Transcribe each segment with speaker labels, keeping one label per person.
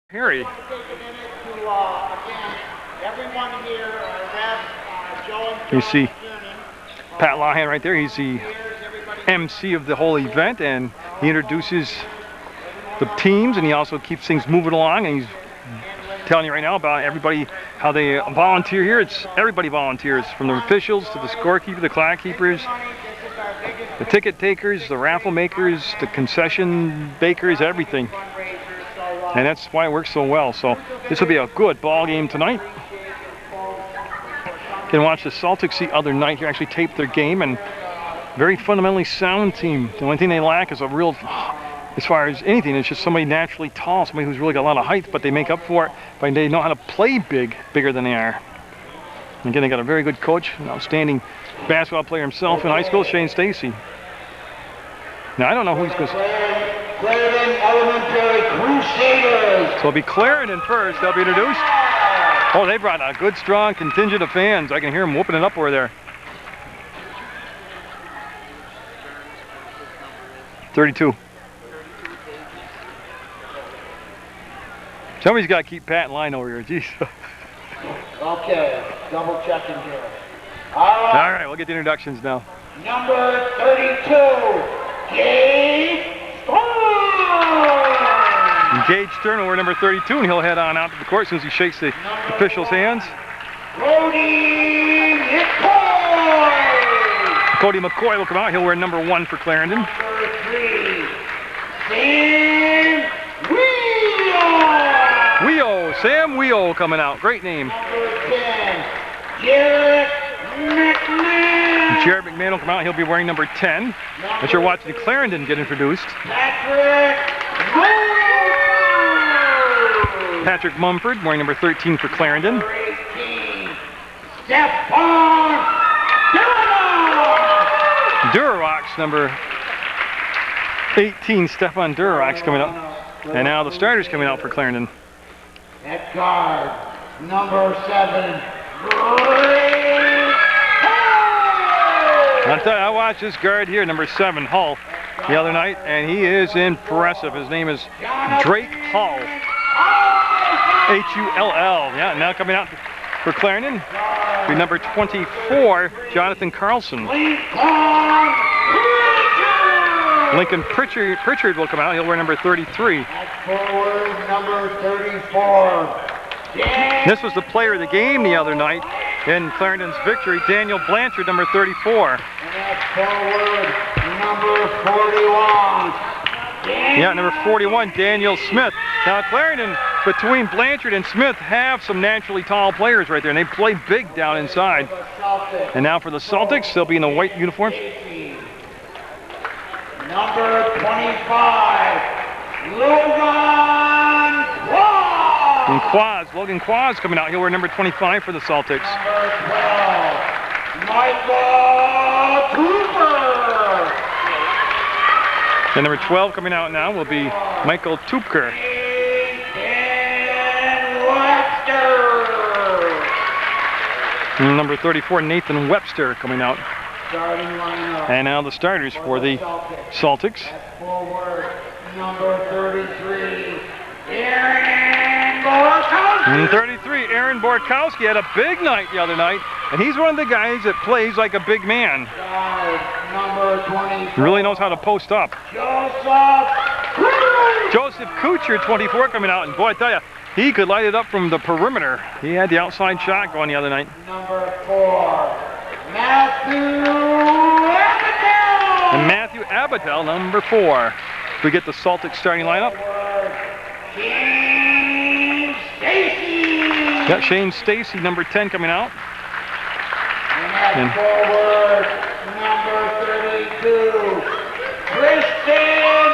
Speaker 1: Harry. You see Pat Lawhan right there. He's the MC of the whole event, and he introduces the teams, and he also keeps things moving along, and he's telling you right now about everybody, how they volunteer here. It's everybody volunteers, from the officials to the scorekeeper, the clock keepers, the ticket takers, the raffle makers, the concession bakers, everything. And that's why it works so well. So this will be a good ball game tonight. You can watch the Celtics the other night here, actually taped their game, and very fundamentally sound team. The only thing they lack is a real, as far as anything, it's just somebody naturally tall, somebody who's really got a lot of height, but they make up for it by they know how to play bigger than they are. And again, they got a very good coach, an outstanding basketball player himself in high school, Shane Stacy. Now I don't know who's going to.
Speaker 2: Clarendon Elementary Crusaders.
Speaker 1: So it'll be Clarendon first. They'll be introduced. Oh, they brought a good, strong contingent of fans. I can hear them whooping it up over there. 32. Somebody's got to keep Pat in line over here. Jeez.
Speaker 2: Okay, double checking here.
Speaker 1: All right, we'll get the introductions now.
Speaker 2: Number 32, Gabe.
Speaker 1: Gage Stern will wear number 32, and he'll head on out to the court as soon as he shakes the officials' hands. Cody McCoy will come out. He'll wear number 1 for Clarendon.
Speaker 2: Number 3, Sam Wheel.
Speaker 1: Sam Wheel coming out. Great name.
Speaker 2: Number 10, Jared McMahon.
Speaker 1: Jared McMahon will come out. He'll be wearing number 10. As you're watching Clarendon get introduced. Patrick Mumford wearing number 13 for Clarendon.
Speaker 2: Number 18, Stephon
Speaker 1: Durarox, number 18, Stephon Durarox coming up. And now the starters coming out for Clarendon.
Speaker 2: At guard, number 7,
Speaker 1: I watched this guard here, number 7, Hull, the other night, and he is impressive. His name is Drake Hull. H-U-L-L. Yeah, now coming out for Clarendon, be number 24, Jonathan Carlson. Lincoln Pritchard will come out. He'll wear number 33.
Speaker 2: Forward, number 34.
Speaker 1: This was the player of the game the other night in Clarendon's victory, Daniel Blanchard, number 34.
Speaker 2: And that's forward, number 41.
Speaker 1: Yeah, number 41, Daniel Smith. Now Clarendon, between Blanchard and Smith, have some naturally tall players right there, and they play big down inside. And now for the Celtics, they'll be in the white uniforms.
Speaker 2: Number 25, Logan Quaz.
Speaker 1: And Logan Quaz coming out. He'll wear number 25 for the Celtics.
Speaker 2: Number 12, Michael Cooper.
Speaker 1: And number 12 coming out now will be Michael Tupker. And number 34, Nathan Webster coming out. And now the starters for the Celtics.
Speaker 2: Forward, number 33, Aaron Borkowski.
Speaker 1: And 33, Aaron Borkowski had a big night the other night, and he's one of the guys that plays like a big man.
Speaker 2: Guard, number 24.
Speaker 1: Really knows how to post up. Joseph Kuchar, 24, coming out, and boy, I tell you, he could light it up from the perimeter. He had the outside shot going the other night.
Speaker 2: Number 4, Matthew Abatel.
Speaker 1: And Matthew Abatel, number 4. We get the Celtics starting lineup.
Speaker 2: Shane Stacy.
Speaker 1: Yeah, Shane Stacy, number 10, coming out.
Speaker 2: And forward, number 32, Tristan.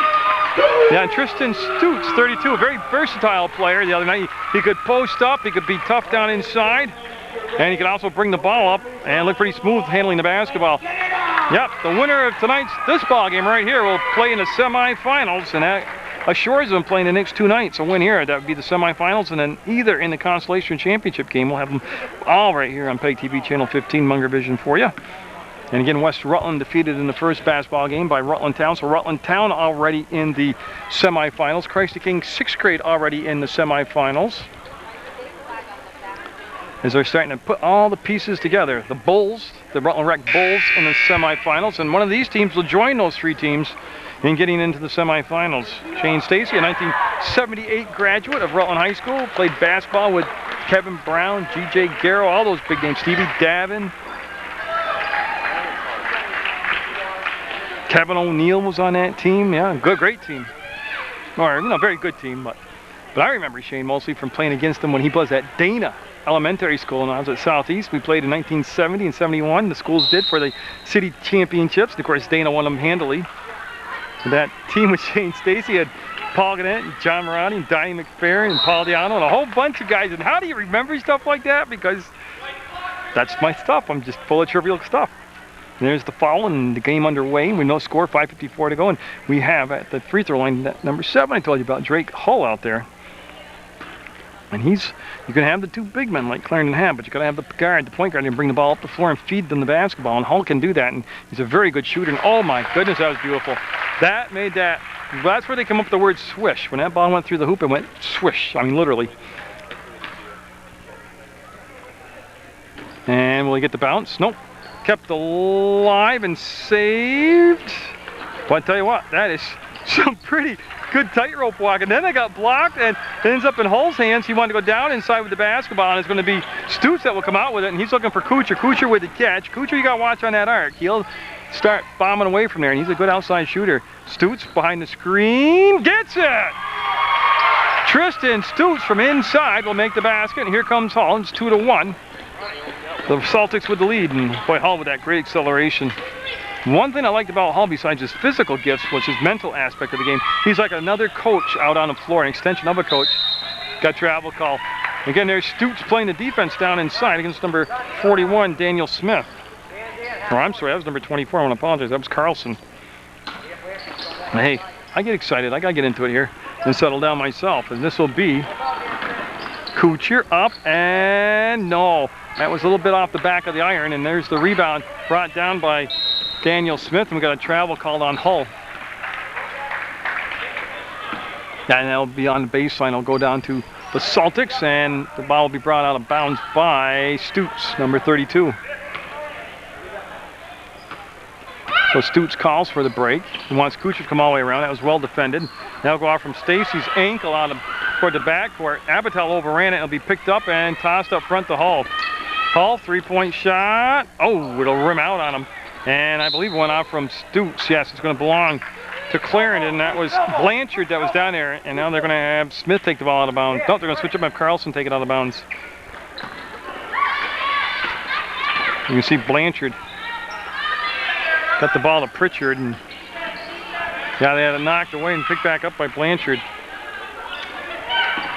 Speaker 1: Yeah, and Tristan Stutes, 32, a very versatile player the other night. He could post up, he could be tough down inside, and he could also bring the ball up and look pretty smooth handling the basketball. Yep, the winner of this ball game right here will play in the semifinals, and that assures them playing the next 2 nights. A win here, that would be the semifinals, and then either in the Constellation Championship game, we'll have them all right here on PEGTV Channel 15 Munger Vision for you. And again, West Rutland defeated in the first basketball game by Rutland Town. So Rutland Town already in the semifinals. Christ the King 6th grade already in the semifinals. As they're starting to put all the pieces together. The Bulls, the Rutland Rec Bulls in the semifinals. And one of these teams will join those 3 teams in getting into the semifinals. Shane Stacy, a 1978 graduate of Rutland High School, played basketball with Kevin Brown, G.J. Garrow, all those big names. Stevie Davin. Kevin O'Neill was on that team. Yeah, good, great team. Or, you know, very good team. But I remember Shane mostly from playing against him when he was at Dana Elementary School, and I was at Southeast. We played in 1970 and 71. The schools did for the city championships. And of course, Dana won them handily. That team with Shane Stacy had Paul Gannett, and John Marotti, and Donnie McFerrin, and Paul Diano, and a whole bunch of guys. And how do you remember stuff like that? Because that's my stuff. I'm just full of trivial stuff. And there's the foul and the game underway with no score, 5:54 to go. And we have at the free throw line number 7 I told you about, Drake Hull out there. And you can have the 2 big men like Clarendon had, but you got to have the guard, the point guard, and bring the ball up the floor and feed them the basketball. And Hull can do that, and he's a very good shooter. And oh my goodness, that was beautiful. That made that. That's where they come up with the word swish. When that ball went through the hoop, it went swish. I mean, literally. And will he get the bounce? Nope. Kept alive and saved. But I tell you what, that is some pretty good tightrope walk. And then they got blocked, and it ends up in Hull's hands. He wanted to go down inside with the basketball, and it's going to be Stutz that will come out with it. And he's looking for Kuchar. Kuchar with the catch. Kuchar, you got to watch on that arc. He'll start bombing away from there, and he's a good outside shooter. Stutz behind the screen gets it. Tristan Stutz from inside will make the basket, and here comes Hull. It's 2-1. The Celtics with the lead, and boy, Hull with that great acceleration. One thing I liked about Hull, besides his physical gifts, was his mental aspect of the game. He's like another coach out on the floor, an extension of a coach. Got travel call. Again, there's Stutz playing the defense down inside against number 41, Daniel Smith. Oh, I'm sorry, that was number 24. I want to apologize. That was Carlson. Hey, I get excited. I got to get into it here and settle down myself. And this will be Kuchar up, and no. That was a little bit off the back of the iron, and there's the rebound brought down by Daniel Smith, and we got a travel called on Hull. And that'll be on the baseline. It'll go down to the Celtics, and the ball will be brought out of bounds by Stutz, number 32. So Stutz calls for the break. He wants Kuchar to come all the way around. That was well defended. Now go out from Stacy's ankle out of toward the backcourt. Abatel overran it. It'll be picked up and tossed up front to Hull. Hull, 3-point shot. Oh, it'll rim out on him. And I believe it went out from Stutz. Yes, it's going to belong to Clarendon. That was Blanchard that was down there. And now they're going to have Smith take the ball out of bounds. No, they're going to switch up and have Carlson take it out of bounds. You can see Blanchard got the ball to Pritchard. And yeah, they had it knocked away and picked back up by Blanchard.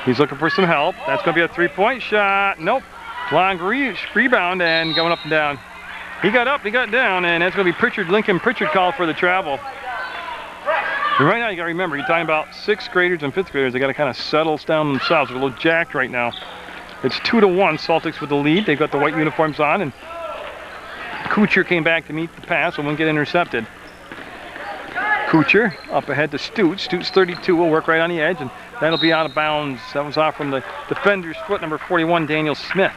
Speaker 1: He's looking for some help. That's going to be a 3-point shot. Nope. Long rebound and going up and down. He got up, he got down, and that's going to be Pritchard. Lincoln Pritchard called for the travel. And right now, you got to remember, you're talking about 6th graders and 5th graders. They got to kind of settle down themselves. They're a little jacked right now. It's 2-1. Celtics with the lead. They've got the white uniforms on, and Kuchar came back to meet the pass and won't get intercepted. Kuchar up ahead to Stutz. Stutz 32 will work right on the edge, and that'll be out of bounds. That was off from the defender's foot, number 41, Daniel Smith.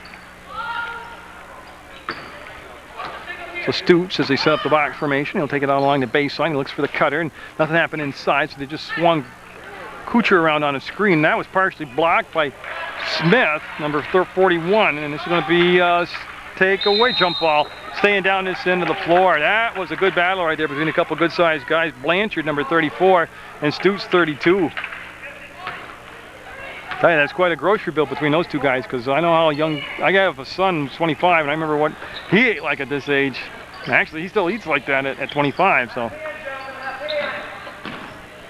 Speaker 1: So Stutz, as they set up the box formation, he'll take it out along the baseline. He looks for the cutter, and nothing happened inside, so they just swung Kuchar around on a screen. That was partially blocked by Smith, number 41, and this is going to be take-away jump ball. Staying down this end of the floor. That was a good battle right there between a couple good-sized guys. Blanchard, number 34, and Stutz, 32. Tell you, that's quite a grocery bill between those two guys, because I know how young. I have a son who's 25, and I remember what he ate like at this age. Actually, he still eats like that at 25. So,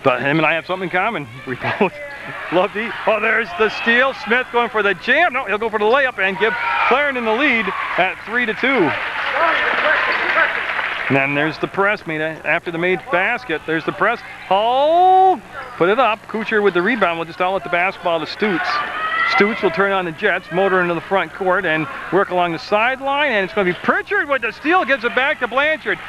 Speaker 1: but him and I have something in common. We both love to eat. Oh, there's the steal. Smith going for the jam. No, he'll go for the layup and give Clarendon the lead at 3-2. And then there's the press made after the made basket. There's the press. Hull put it up. Kuchar with the rebound. We'll just outlet the basketball to Stutz. Stutes will turn on the jets, motor into the front court, and work along the sideline, and it's going to be Pritchard with the steal, gives it back to Blanchard.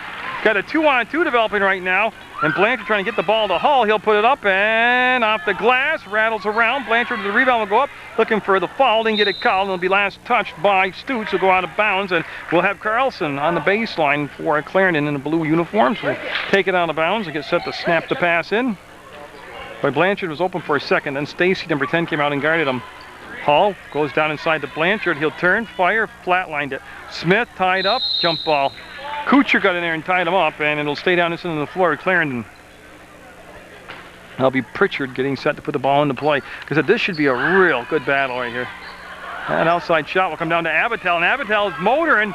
Speaker 1: Got a 2-on-2 developing right now, and Blanchard trying to get the ball to Hull. He'll put it up and off the glass, rattles around. Blanchard with the rebound will go up, looking for the foul, didn't get it called, and it'll be last touched by Stutes, who'll go out of bounds, and we'll have Carlson on the baseline for Clarendon in the blue uniforms. We'll take it out of bounds and get set to snap the pass in. But Blanchard was open for a second, then Stacy, number 10, came out and guarded him. Hull goes down inside to Blanchard. He'll turn, fire, flatlined it. Smith tied up, jump ball. Kuchar got in there and tied him up, and it'll stay down this end of the floor at Clarendon. That'll be Pritchard getting set to put the ball into play, because this should be a real good battle right here. That outside shot will come down to Abatel, and Abatel is motoring.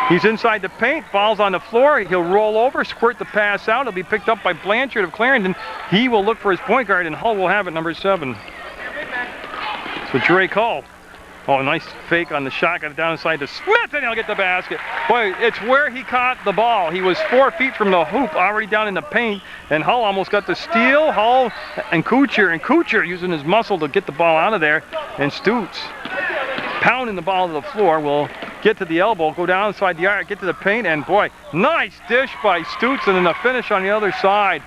Speaker 1: He's inside the paint, falls on the floor. He'll roll over, squirt the pass out. It'll be picked up by Blanchard of Clarendon. He will look for his point guard, and Hull will have it, number 7. So Drake Hull. Oh, nice fake on the shot. Got it down inside to Smith, and he'll get the basket. Boy, it's where he caught the ball. He was 4 feet from the hoop, already down in the paint, and Hull almost got the steal. Hull and Kuchar using his muscle to get the ball out of there. And Stutes pounding the ball to the floor will get to the elbow, go down inside the arc, get to the paint, and boy, nice dish by Stutes, and then the finish on the other side.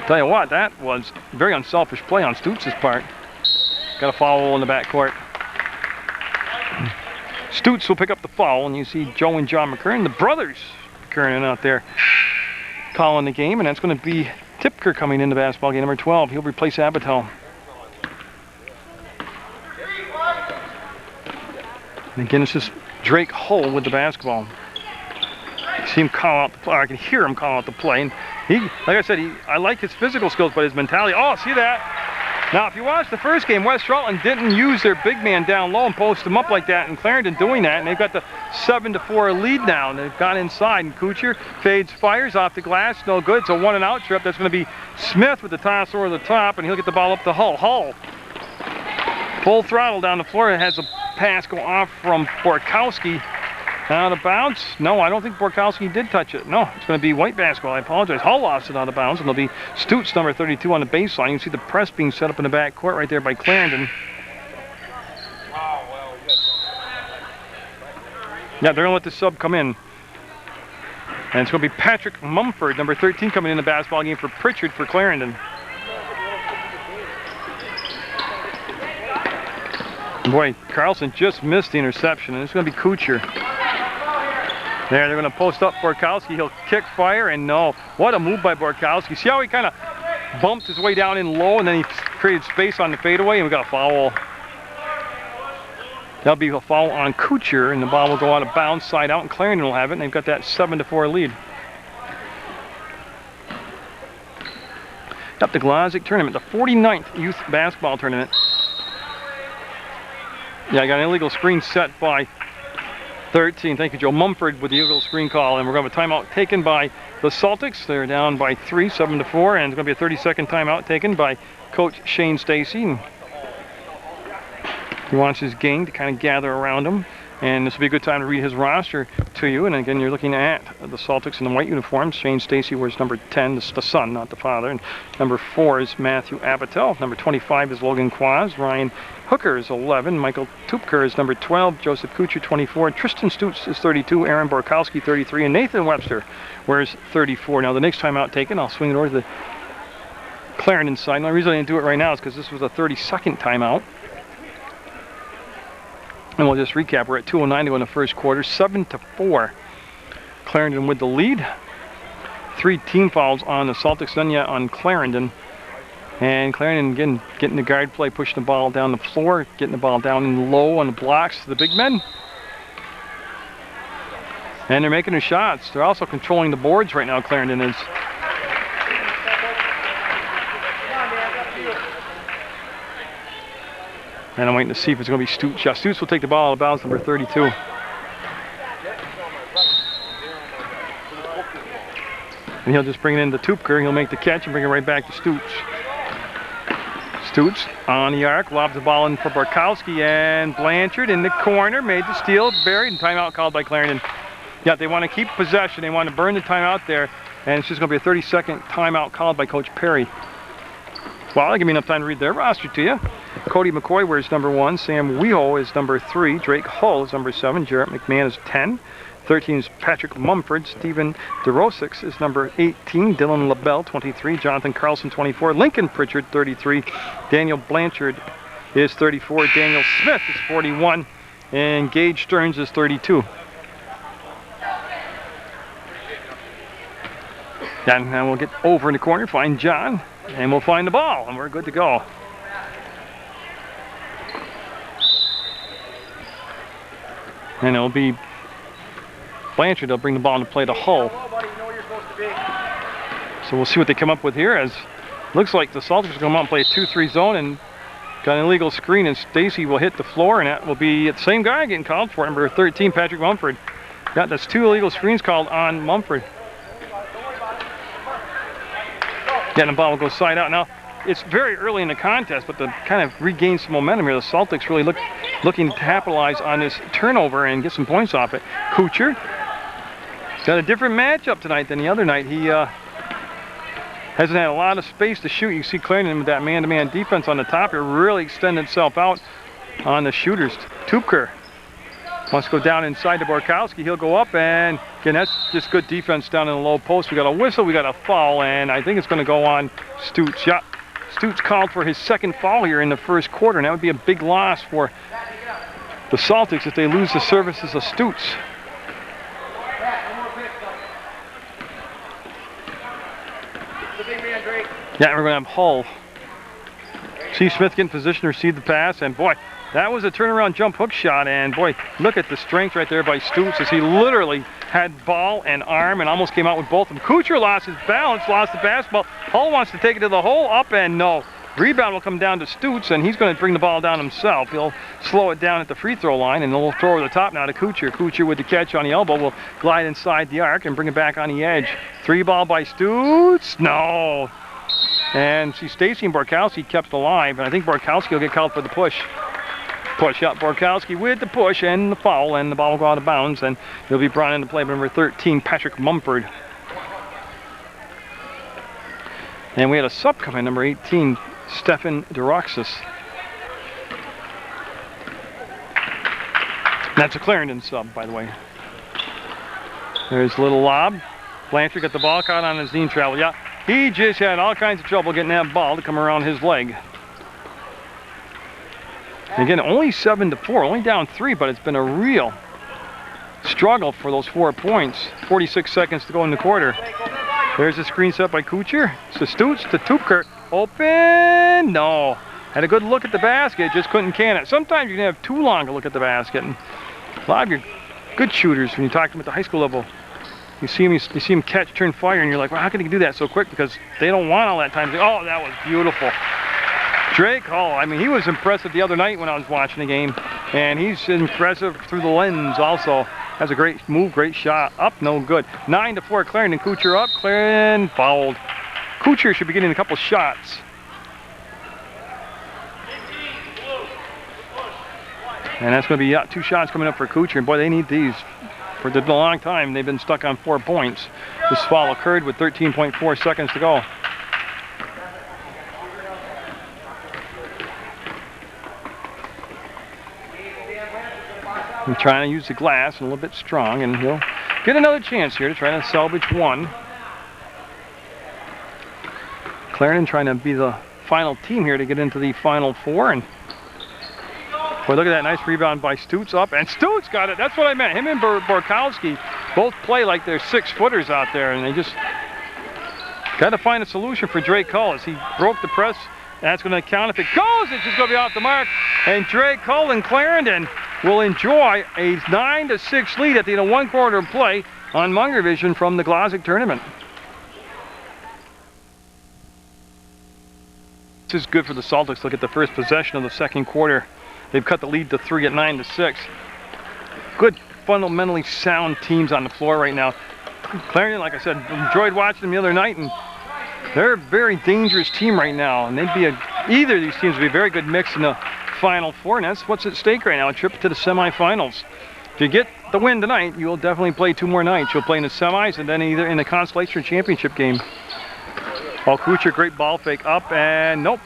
Speaker 1: Tell you what, that was very unselfish play on Stutes' part. Got a foul in the backcourt. Stutes will pick up the foul, and you see Joe and John McKernan, the brothers McKernan out there calling the game, and that's going to be Tipker coming into basketball game, number 12. He'll replace Abatel. And again, it's just Drake Hull with the basketball. You see him call out the play, or I can hear him call out the play. And he, like I said, I like his physical skills, but his mentality, oh, see that? Now, if you watch the first game, West Charlton didn't use their big man down low and post him up like that, and Clarendon doing that, and they've got the 7-4 lead now, and they've gone inside, and Kuchar fades, fires off the glass, no good. It's a 1-and-out trip. That's going to be Smith with the toss over the top, and he'll get the ball up to Hull. Hull, full throttle down the floor, and has a pass go off from Borkowski. Out of bounds? No, I don't think Borkowski did touch it. No, it's going to be white basketball. I apologize. Hull lost it out of bounds, and it'll be Stutes, number 32, on the baseline. You can see the press being set up in the back court right there by Clarendon. Yeah, they're going to let the sub come in. And it's going to be Patrick Mumford, number 13, coming in the basketball game for Pritchard for Clarendon. Boy, Carlson just missed the interception, and it's going to be Kuchar. There, they're going to post up Borkowski. He'll kick, fire, and no. What a move by Borkowski. See how he kind of bumped his way down in low, and then he created space on the fadeaway, and we got a foul. That'll be a foul on Kuchar, and the ball will go out of bounds, side out, and Clarendon will have it, and they've got that 7-4 lead. Up the Glodzik tournament, the 49th youth basketball tournament. Yeah, I got an illegal screen set by 13. Thank you, Joe. Mumford with the illegal screen call, and we're going to have a timeout taken by the Celtics. They're down by 3, 7-4, and it's going to be a 30-second timeout taken by Coach Shane Stacy. And he wants his gang to kind of gather around him, and this will be a good time to read his roster to you. And again, you're looking at the Celtics in the white uniforms. Shane Stacy wears number 10, the son, not the father, and number 4 is Matthew Abatel. Number 25 is Logan Quaz. Ryan Hooker is 11, Michael Tupker is number 12, Joseph Kuchar 24, Tristan Stutes is 32, Aaron Borkowski 33, and Nathan Webster wears 34. Now the next timeout taken, I'll swing it over to the Clarendon side. The only reason I didn't do it right now is because this was a 30-second timeout. And we'll just recap, we're at 2:09 to go in the first quarter, 7-4. Clarendon with the lead. 3 team fouls on the Celtics, none yet on Clarendon. And Clarendon, again, getting the guard play, pushing the ball down the floor, getting the ball down in low on the blocks to the big men. And they're making their shots. They're also controlling the boards right now, Clarendon is. And I'm waiting to see if it's going to be Stutes. Yeah, Stutes will take the ball out of bounds, number 32. And he'll just bring it into Tupker. He'll make the catch and bring it right back to Stutes. Stutes on the arc, lobs the ball in for Borkowski, and Blanchard in the corner, made the steal, buried, and timeout called by Clarendon. Yeah, they want to keep possession. They want to burn the timeout there, and it's just going to be a 30-second timeout called by Coach Perry. Well, that'll give me enough time to read their roster to you. Cody McCoy wears number 1. Sam Weho is number 3. Drake Hull is number 7. Jarrett McMahon is 10. 13 is Patrick Mumford. Stephen DeRosix is number 18. Dylan LaBelle, 23. Jonathan Carlson, 24. Lincoln Pritchard, 33. Daniel Blanchard is 34. Daniel Smith is 41. And Gage Stearns is 32. And now we'll get over in the corner, find John, and we'll find the ball, and we're good to go. And it'll be Blanchard. They'll bring the ball into play to Hull. So we'll see what they come up with here, as looks like the Celtics are going to come out and play a 2-3 zone and got an illegal screen, and Stacy will hit the floor, and that will be the same guy getting called for, number 13, Patrick Mumford. Yeah, that's 2 illegal screens called on Mumford. Getting the ball will go side out. Now, it's very early in the contest, but to kind of regain some momentum here, the Celtics really looking to capitalize on this turnover and get some points off it. Kuchar got a different matchup tonight than the other night. He hasn't had a lot of space to shoot. You see Clarendon with that man-to-man defense on the top here really extend itself out on the shooters. Tupker wants to go down inside to Borkowski. He'll go up, and again, that's just good defense down in the low post. We got a whistle, we got a foul, and I think it's going to go on Stutes. Yeah, Stutes called for his second foul here in the first quarter, and that would be a big loss for the Celtics if they lose the services of Stutes. Yeah, we're going to have Hull. Steve Smith get in position to receive the pass, and boy, that was a turnaround jump hook shot, and boy, look at the strength right there by Stutes as he literally had ball and arm and almost came out with both of them. Kuchar lost his balance, lost the basketball. Hull wants to take it to the hole, up and no. Rebound will come down to Stutes, and he's going to bring the ball down himself. He'll slow it down at the free throw line, and they'll throw over the top now to Kuchar. Kuchar with the catch on the elbow will glide inside the arc and bring it back on the edge. 3 ball by Stutes, no. And see, Stacy and Borkowski kept alive, and I think Borkowski will get called for the push. Push up, Borkowski with the push and the foul, and the ball will go out of bounds, and he'll be brought into play by number 13, Patrick Mumford. And we had a sub come in, number 18, Stefan DeRoxis. That's a Clarendon sub, by the way. There's a little lob. Blanchard got the ball caught on his knee travel. Yeah, he just had all kinds of trouble getting that ball to come around his leg. Again, only 7-4, only down 3, but it's been a real struggle for those 4 points. 46 seconds to go in the quarter. There's a screen set by Kuchar. So Stutes to Tupker. Open, no. Had a good look at the basket, just couldn't can it. Sometimes you can have too long to look at the basket. And a lot of your good shooters, when you talk to them at the high school level, you see him catch, turn, fire, and you're like, well, how can he do that so quick? Because they don't want all that time. Oh, that was beautiful. Drake Hull, I mean, he was impressive the other night when I was watching the game, and he's impressive through the lens also. That's a great move, great shot. Up, no good. 9-4, Clarendon. Kuchar up, Clarendon fouled. Kuchar should be getting a couple shots. And that's going to be 2 shots coming up for Kuchar, and boy, they need these. For a long time, they've been stuck on 4 points. This foul occurred with 13.4 seconds to go. I'm trying to use the glass and a little bit strong, and he'll get another chance here to try to salvage 1. Clarendon trying to be the final team here to get into the Final 4. And boy, look at that nice rebound by Stutes up, and Stutes got it. That's what I meant. Him and Borkowski both play like they're 6-footers out there, and they just got to find a solution for Drake Hull as he broke the press. That's going to count. If it goes, it's just going to be off the mark. And Drake Hull and Clarendon will enjoy a 9-6 lead at the end of 1 quarter of play on Munger Vision from the Glodzik tournament. This is good for the Celtics. Look at the first possession of the second quarter. They've cut the lead to 3 at 9-6. Good, fundamentally sound teams on the floor right now. Clarendon, like I said, enjoyed watching them the other night, and they're a very dangerous team right now. And they'd be either of these teams would be a very good mix in the Final 4, and that's what's at stake right now, a trip to the semifinals. If you get the win tonight, you'll definitely play 2 more nights. You'll play in the semis and then either in the Constellation Championship game. Oh, Kuchar, great ball fake up, and nope.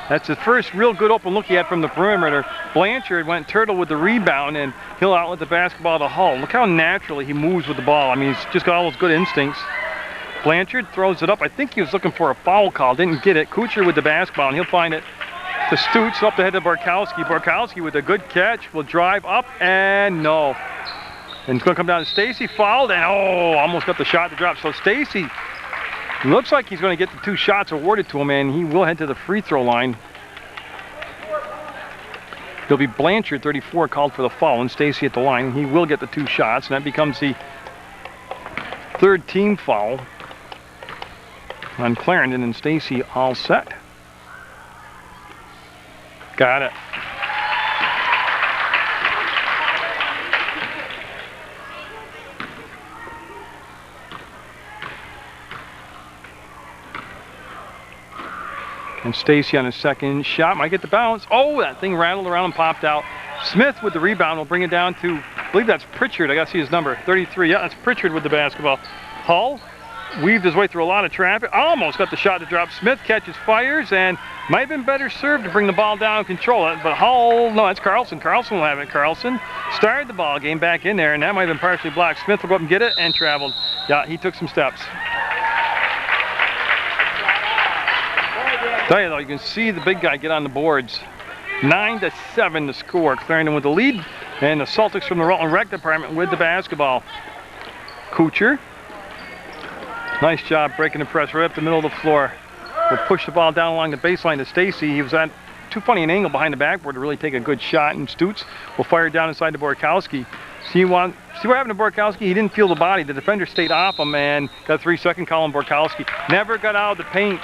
Speaker 1: That's the first real good open look he had from the perimeter. Blanchard went turtle with the rebound, and he'll outlet the basketball to Hull. Look how naturally he moves with the ball. I mean, he's just got all those good instincts. Blanchard throws it up. I think he was looking for a foul call, didn't get it. Kuchar with the basketball, and he'll find it to Stutz, up the head of Borkowski. Borkowski with a good catch, will drive up, and no. And it's going to come down to Stacy, fouled, and oh, almost got the shot to drop. So Stacy looks like he's going to get the 2 shots awarded to him, and he will head to the free throw line. It'll be Blanchard, 34, called for the foul, and Stacy at the line. He will get the 2 shots, and that becomes the 3rd team foul on Clarendon, and Stacy all set. Got it. And Stacy on his 2nd shot might get the bounce. Oh, that thing rattled around and popped out. Smith with the rebound will bring it down to, I believe that's Pritchard. I got to see his number, 33. Yeah, that's Pritchard with the basketball. Hull weaved his way through a lot of traffic. Almost got the shot to drop. Smith catches, fires, and might have been better served to bring the ball down and control it. But Hull, no, that's Carlson. Carlson will have it. Carlson started the ball game back in there, and that might have been partially blocked. Smith will go up and get it and traveled. Yeah, he took some steps. Tell you though, you can see the big guy get on the boards. 9-7 to score. Clarendon with the lead, and the Celtics from the Rutland Rec Department with the basketball. Kuchar, nice job breaking the press right up the middle of the floor. Will push the ball down along the baseline to Stacy. He was at too funny an angle behind the backboard to really take a good shot, and Stutz will fire it down inside to Borkowski. See what happened to Borkowski? He didn't feel the body. The defender stayed off him and got a 3-second call on Borkowski. Never got out of the paint.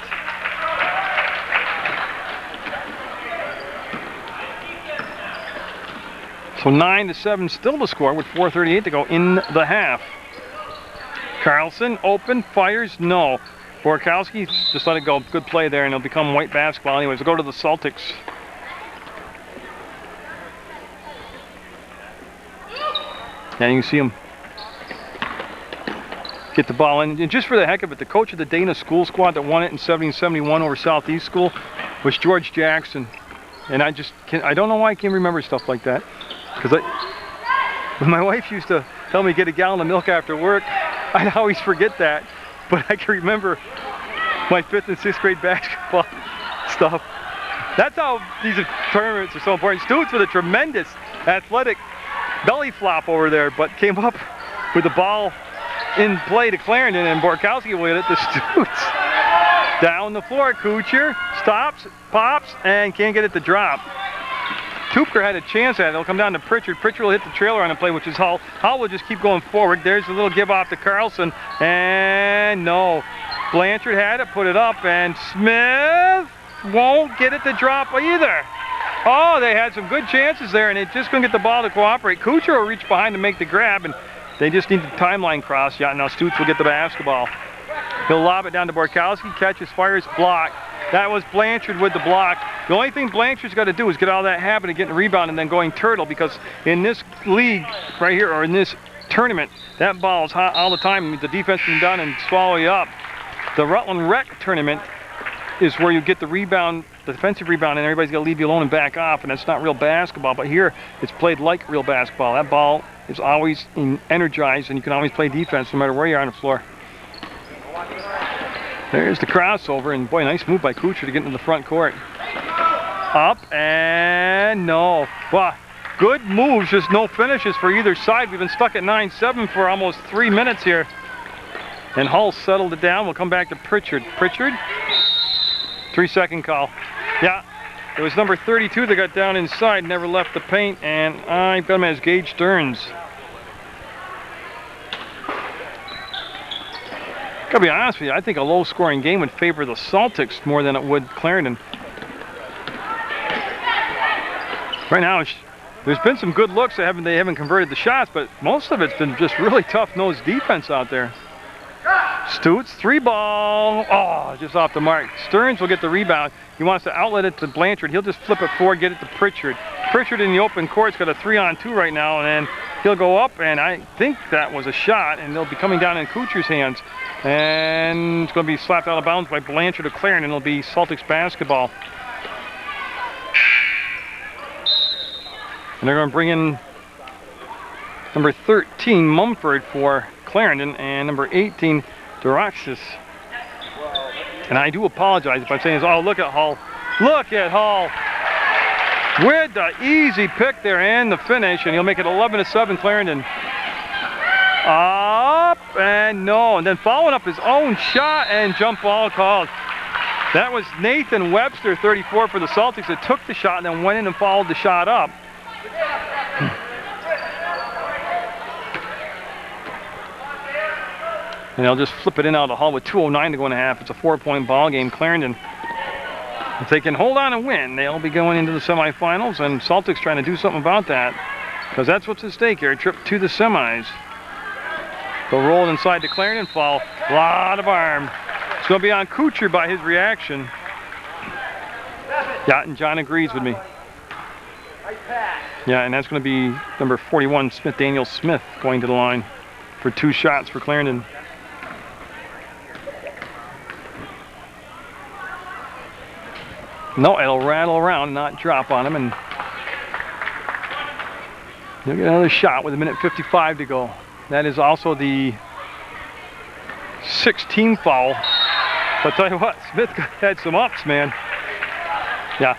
Speaker 1: So 9-7 still to score with 4:38 to go in the half. Carlson open, fires, no. Borkowski just let it go. Good play there, and it'll become white basketball anyways. We'll go to the Celtics. And you can see him get the ball in. And just for the heck of it, the coach of the Dana school squad that won it in 70-71 over Southeast School was George Jackson. And I don't know why I can't remember stuff like that. Because when my wife used to tell me to get a gallon of milk after work, I'd always forget that. But I can remember my 5th and 6th grade basketball stuff. That's how these tournaments are so important. Stutz with a tremendous athletic belly flop over there, but came up with the ball in play to Clarendon, and Borkowski will get it to Stutz. Down the floor, Kuchar stops, pops, and can't get it to drop. Tupker had a chance at it. It'll come down to Pritchard. Pritchard will hit the trailer on the play, which is Hull. Hull will just keep going forward. There's a little give off to Carlson, and no. Blanchard had it, put it up, and Smith won't get it to drop either. Oh, they had some good chances there, and they just couldn't get the ball to cooperate. Kuchar will reach behind to make the grab, and they just need the timeline cross. Yeah, now Stutz will get the basketball. He'll lob it down to Borkowski, catches, fires, block. That was Blanchard with the block. The only thing Blanchard's got to do is get out of that habit of getting a rebound and then going turtle, because in this league right here, or in this tournament, that ball is hot all the time. The defense can done and swallow you up. The Rutland Rec tournament is where you get the rebound, the defensive rebound, and everybody's got to leave you alone and back off, and that's not real basketball. But here, it's played like real basketball. That ball is always energized, and you can always play defense no matter where you are on the floor. There's the crossover, and boy, nice move by Kuchar to get into the front court. Up, and no. Wow, good moves, just no finishes for either side. We've been stuck at 9-7 for almost 3 minutes here. And Hull settled it down. We'll come back to Pritchard. Pritchard, 3-second call. Yeah, it was number 32 that got down inside, never left the paint, and I've got him as Gage Stearns. Gotta be honest with you, I think a low-scoring game would favor the Celtics more than it would Clarendon. Right now, there's been some good looks. They haven't converted the shots, but most of it's been just really tough-nosed defense out there. Stutz, 3-ball. Oh, just off the mark. Stearns will get the rebound. He wants to outlet it to Blanchard. He'll just flip it forward, get it to Pritchard. Pritchard in the open court's got a 3-on-2 right now, and then he'll go up, and I think that was a shot, and they'll be coming down in Kuchar's hands. And it's going to be slapped out of bounds by Blanchard of Clarendon. It'll be Celtics basketball. And they're going to bring in number 13, Mumford, for Clarendon, and number 18, Duraxis. And I do apologize if I'm saying this. Oh, look at Hull. Look at Hull. With the easy pick there and the finish, and he'll make it 11-7 Clarendon. Up and no, and then following up his own shot and jump ball called. That was Nathan Webster, 34 for the Celtics, that took the shot and then went in and followed the shot up. And they'll just flip it in out of the Hull with 2:09 to go in a half. It's a 4-point ball game. Clarendon, if they can hold on and win, they'll be going into the semifinals, and Celtics trying to do something about that, because that's what's at stake here, a trip to the semis. They'll roll it inside the Clarendon foul. A lot of arm. It's going to be on Kuchar by his reaction. Yeah, and John agrees with me. Yeah, and that's going to be number 41, Daniel Smith, going to the line for 2 shots for Clarendon. No, it'll rattle around and not drop on him, and he'll get another shot with 1:55 to go. That is also the 16th foul. But I'll tell you what, Smith had some ups, man. Yeah.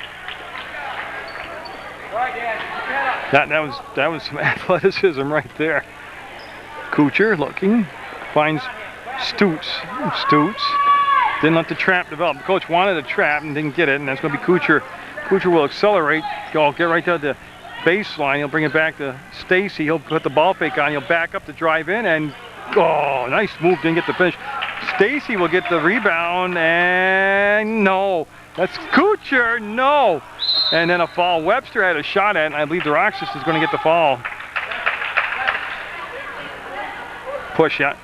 Speaker 1: That was some athleticism right there. Kuchar looking, finds Stutz. Stutz didn't let the trap develop. The coach wanted a trap and didn't get it, and that's going to be Kuchar. Kuchar will accelerate, get right to the baseline. He'll bring it back to Stacy. He'll put the ball fake on. He'll back up to drive in, and oh, nice move. Didn't get the finish. Stacy will get the rebound, and no, that's Kuchar. No, and then a foul. Webster had a shot at it, and I believe Duraxis is going to get the foul. Push, yeah.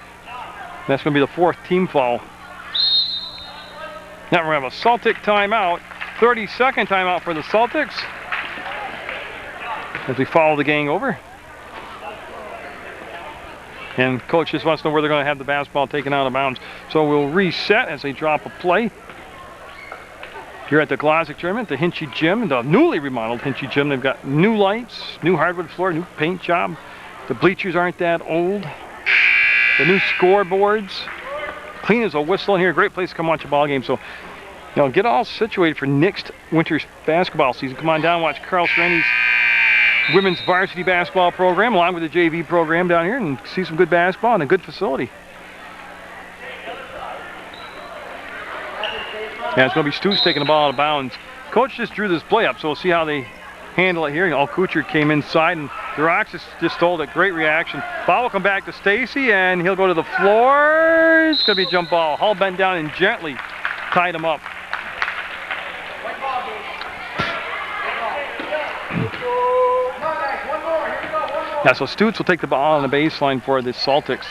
Speaker 1: That's going to be the 4th team foul. Now we're going to have a Celtic timeout. 30-second timeout for the Celtics as we follow the gang over. And coach just wants to know where they're going to have the basketball taken out of bounds. So we'll reset as they drop a play. Here at the Glodzik tournament, the Hinchy Gym, the newly remodeled Hinchy Gym. They've got new lights, new hardwood floor, new paint job. The bleachers aren't that old. The new scoreboards. Clean as a whistle in here. Great place to come watch a ball game. So, you know, get all situated for next winter's basketball season. Come on down, watch Carl Strandy's women's varsity basketball program along with the JV program down here, and see some good basketball and a good facility. Yeah, it's going to be Stutz taking the ball out of bounds. Coach just drew this play up, so we'll see how they handle it here. You know, Kuchar came inside, and Duraxis just stole it. Great reaction. Ball will come back to Stacy, and he'll go to the floor. It's going to be a jump ball. Hull bent down and gently tied him up. Yeah, so Stutz will take the ball on the baseline for the Celtics.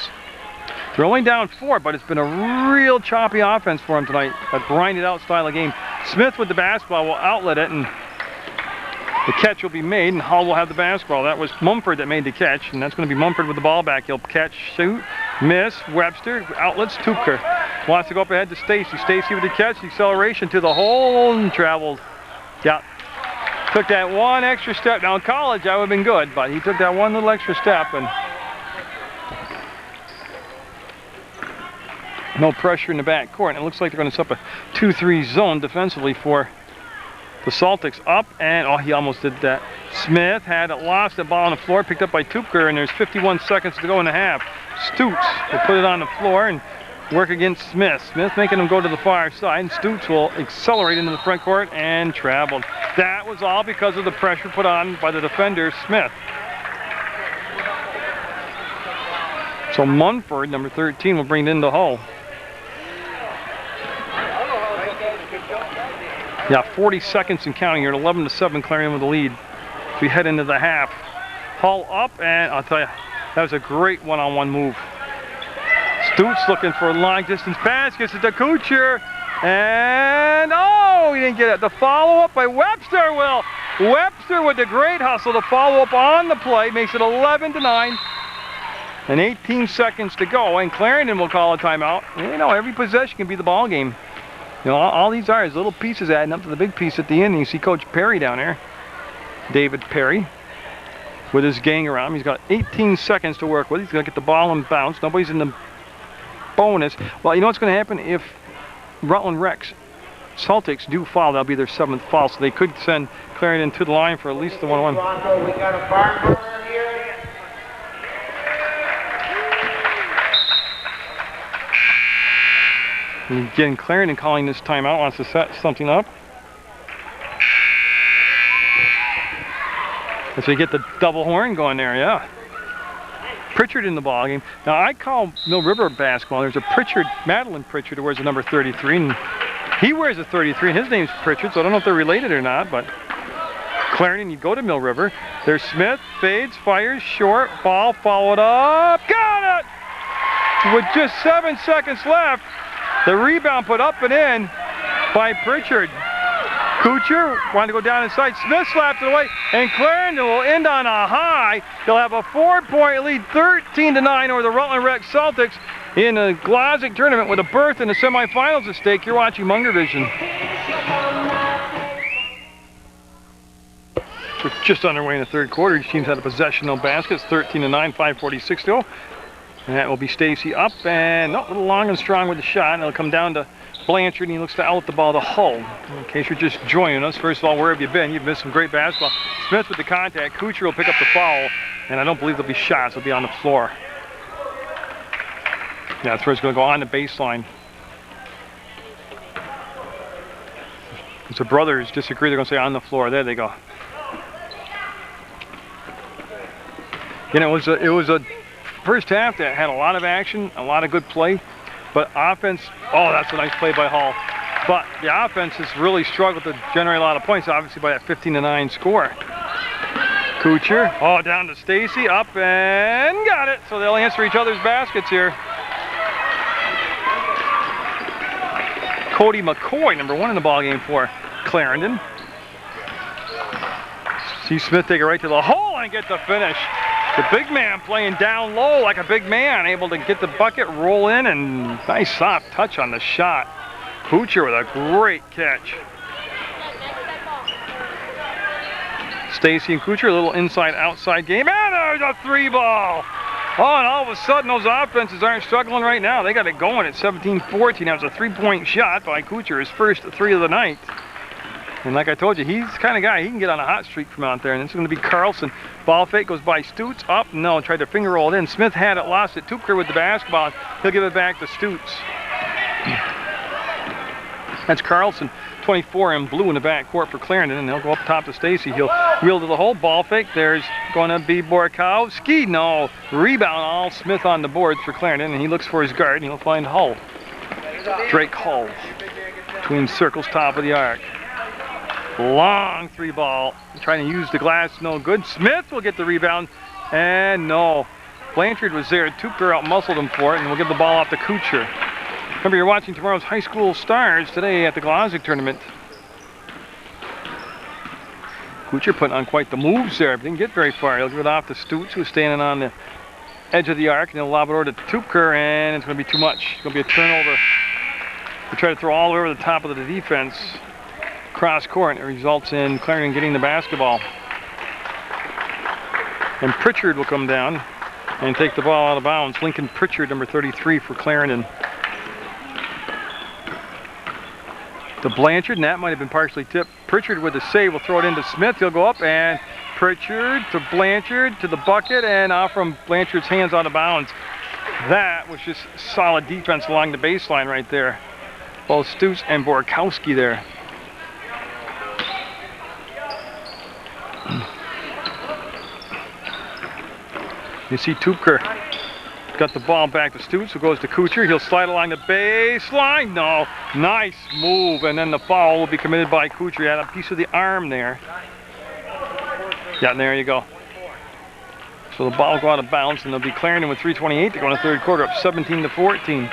Speaker 1: They're only down 4, but it's been a real choppy offense for them tonight. A grinded out style of game. Smith with the basketball will outlet it, and the catch will be made, and Hull will have the basketball. That was Mumford that made the catch, and that's going to be Mumford with the ball back. He'll catch, shoot, miss. Webster, outlets, Tupker. Wants to go up ahead to Stacy. Stacy with the catch, the acceleration to the hole, and traveled. Yeah. Took that one extra step. Now in college, I would have been good, but he took that one little extra step, and no pressure in the back court. And it looks like they're going to set up a 2-3 zone defensively for the Celtics. Up, and oh, he almost did that. Smith had it, lost the ball on the floor, picked up by Tupker, and there's 51 seconds to go in the half. Stutz will put it on the floor and work against Smith. Smith making him go to the far side, and Stutz will accelerate into the front court and traveled. That was all because of the pressure put on by the defender, Smith. So Munford, number 13, will bring it into Hull. Yeah, 40 seconds and counting here at 11-7, Clarendon with the lead. We head into the half. Hull up, and I'll tell you, that was a great one-on-one move. Stutz looking for a long distance pass, gets it to Kuchar, and oh, he didn't get it. The follow-up by Webster will Webster with the great hustle to follow up on the play, makes it 11-9. And 18 seconds to go, and Clarendon will call a timeout. You know, every possession can be the ball game. You know, all these are little pieces adding up to the big piece at the end. And you see Coach Perry down there, David Perry, with his gang around him. He's got 18 seconds to work with. He's going to get the ball and bounce. Nobody's in the bonus. Well, you know what's going to happen if Rutland Rex Celtics do foul? That'll be their 7th foul, so they could send Clarendon to the line for at least the 1-1.
Speaker 2: We got a barn burner here.
Speaker 1: And again, Clarendon calling this timeout, wants to set something up. As we get the double horn going there, yeah. Pritchard in the ball game. Now I call Mill River basketball. There's a Pritchard, Madeline Pritchard, who wears the number 33, and he wears a 33, and his name's Pritchard, so I don't know if they're related or not, but Clarendon, you go to Mill River. There's Smith, fades, fires, short, ball, followed up, got it! With just 7 seconds left, the rebound put up and in by Pritchard. Kuchar wanted to go down inside. Smith slapped it away, and Clarendon will end on a high. They'll have a 4-point lead, 13-9 over the Rutland Rex Celtics in the Glodzik tournament with a berth in the semifinals at stake. You're watching Munger Vision. We're just underway in the third quarter. Each team's had a possession, no baskets. 13-9, 5:46 to go. And that will be Stacy up and a little long and strong with the shot. And it'll come down to Blanchard, and he looks to outlet the ball to Hull. In case you're just joining us, first of all, where have you been? You've missed some great basketball. Smith with the contact. Kuchar will pick up the foul, and I don't believe there'll be shots. They'll be on the floor. Yeah, that's where it's going to go, on the baseline. If the brothers disagree, they're going to say on the floor. There they go. You know, it was a first half that had a lot of action, a lot of good play, but offense, oh, that's a nice play by Hall. But the offense has really struggled to generate a lot of points, obviously, by that 15-9 score. Kuchar, oh, down to Stacy, up and got it. So they'll answer each other's baskets here. Cody McCoy, number 1 in the ballgame for Clarendon. See Smith take it right to the hole and get the finish. The big man playing down low like a big man, able to get the bucket, roll in, and nice soft touch on the shot. Kuchar with a great catch. Stacy and Kuchar, a little inside-outside game, and there's a 3-ball. Oh, and all of a sudden those offenses aren't struggling right now. They got it going at 17-14. That was a 3-point shot by Kuchar, his first 3 of the night. And like I told you, he's the kind of guy, he can get on a hot streak from out there. And it's going to be Carlson. Ball fake goes by Stutz. Up, no, tried to finger roll it in. Smith had it, lost it. Tupker with the basketball. He'll give it back to Stutz. That's Carlson, 24 in blue in the backcourt for Clarendon. And he'll go up top to Stacy. He'll wheel to the hole. Ball fake. There's going to be Borkowski. No. Rebound, all Smith on the boards for Clarendon. And he looks for his guard, and he'll find Hull. Drake Hull. Between circles, top of the arc. Long 3-ball, trying to use the glass, no good. Smith will get the rebound, and no. Blanchard was there. Tupker out-muscled him for it, and we'll give the ball off to Kuchar. Remember, you're watching tomorrow's high school stars today at the Glodzik tournament. Kuchar putting on quite the moves there, but didn't get very far. He'll give it off to Stutz, who's standing on the edge of the arc, and he'll lob it over to Tupker, and it's going to be too much. It's going to be a turnover. They try to throw all the way over the top of the defense. Cross court, it results in Clarendon getting the basketball. And Pritchard will come down and take the ball out of bounds. Lincoln Pritchard, number 33 for Clarendon. To Blanchard, and that might have been partially tipped. Pritchard with the save will throw it into Smith. He'll go up, and Pritchard to Blanchard to the bucket, and off from Blanchard's hands out of bounds. That was just solid defense along the baseline right there. Both Stutz and Borkowski there. You see Tupker got the ball back to Stutz, who goes to Kuchar. He'll slide along the baseline. No, nice move, and then the foul will be committed by Kuchar. He had a piece of the arm there. Yeah, and there you go. So the ball will go out of bounds, and they'll be Clarendon with 3:28 to go in the third quarter, up 17-14.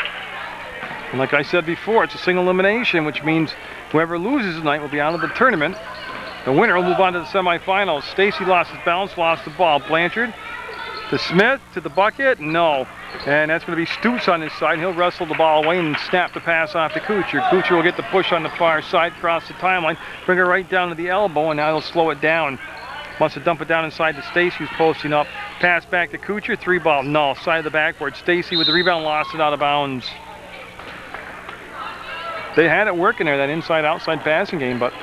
Speaker 1: And like I said before, it's a single elimination, which means whoever loses tonight will be out of the tournament. The winner will move on to the semifinals. Stacy lost his balance, lost the ball. Blanchard to Smith, to the bucket, no. And that's going to be Stutz on this side. He'll wrestle the ball away and snap the pass off to Kuchar. Kuchar will get the push on the far side, cross the timeline, bring it right down to the elbow, and now he'll slow it down. Wants to dump it down inside to Stacy, who's posting up. Pass back to Kuchar, 3-ball, no. Side of the backboard. Stacy with the rebound, lost it out of bounds. They had it working there, that inside-outside passing game, but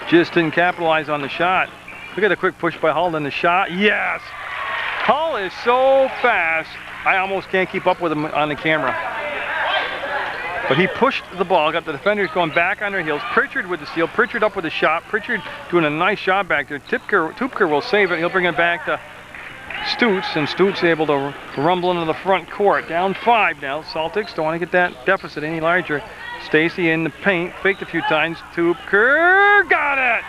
Speaker 1: just didn't capitalize on the shot. Look at the quick push by Hull, then the shot. Yes! Hull is so fast, I almost can't keep up with him on the camera. But he pushed the ball, got the defenders going back on their heels. Pritchard with the steal, Pritchard up with the shot. Pritchard doing a nice job back there. Tupker will save it. He'll bring it back to Stutz, and Stutz able to rumble into the front court. Down 5 now. Celtics don't want to get that deficit any larger. Stacy in the paint, faked a few times. Tupker got it!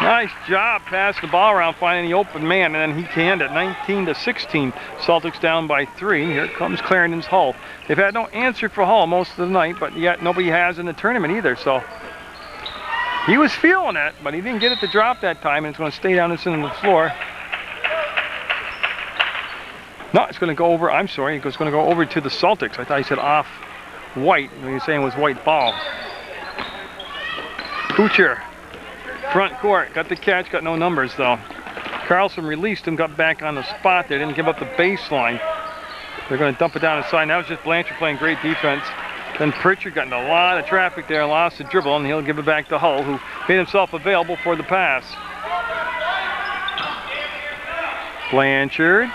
Speaker 1: Nice job passing the ball around, finding the open man, and then he canned it. 19-16. Celtics down by 3. Here comes Clarendon's Hull. They've had no answer for Hull most of the night, but yet nobody has in the tournament either, so he was feeling it, but he didn't get it to drop that time, and it's going to stay down and sit on the floor. No, it's going to go over, I'm sorry, it's going to go over to the Celtics. I thought he said off white, when he was saying it was white ball. Kuchar, front court, got the catch, got no numbers though. Carlson released him, got back on the spot there, didn't give up the baseline. They're going to dump it down inside. That was just Blanchard playing great defense. Then Pritchard got in a lot of traffic there, lost the dribble, and he'll give it back to Hull, who made himself available for the pass. Blanchard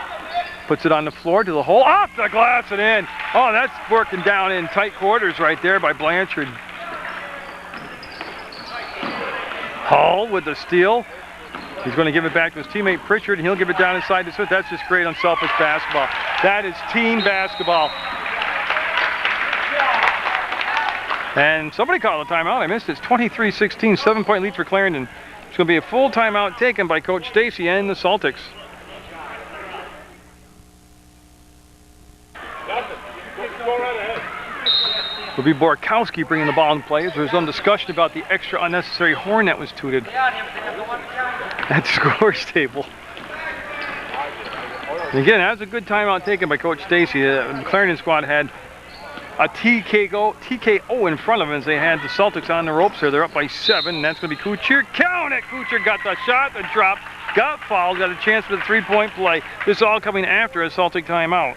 Speaker 1: puts it on the floor to the hole, off the glass and in. Oh, that's working down in tight quarters right there by Blanchard. Hull with the steal. He's going to give it back to his teammate Pritchard, and he'll give it down inside to Smith. That's just great unselfish basketball. That is team basketball. And somebody called a timeout. I missed it. It's 23-16, 7-point lead for Clarendon. It's going to be a full timeout taken by Coach Stacy and the Celtics. Will be Borkowski bringing the ball in play. There's some discussion about the extra unnecessary horn that was tooted at the scores table. And again, that was a good timeout taken by Coach Stacy. The Clarendon squad had a TKO in front of them as they had the Celtics on the ropes there. They're up by 7, and that's going to be Kuchar. Count it! Kuchar got the shot, the drop, got fouled, got a chance for the 3-point play. This all coming after a Celtic timeout.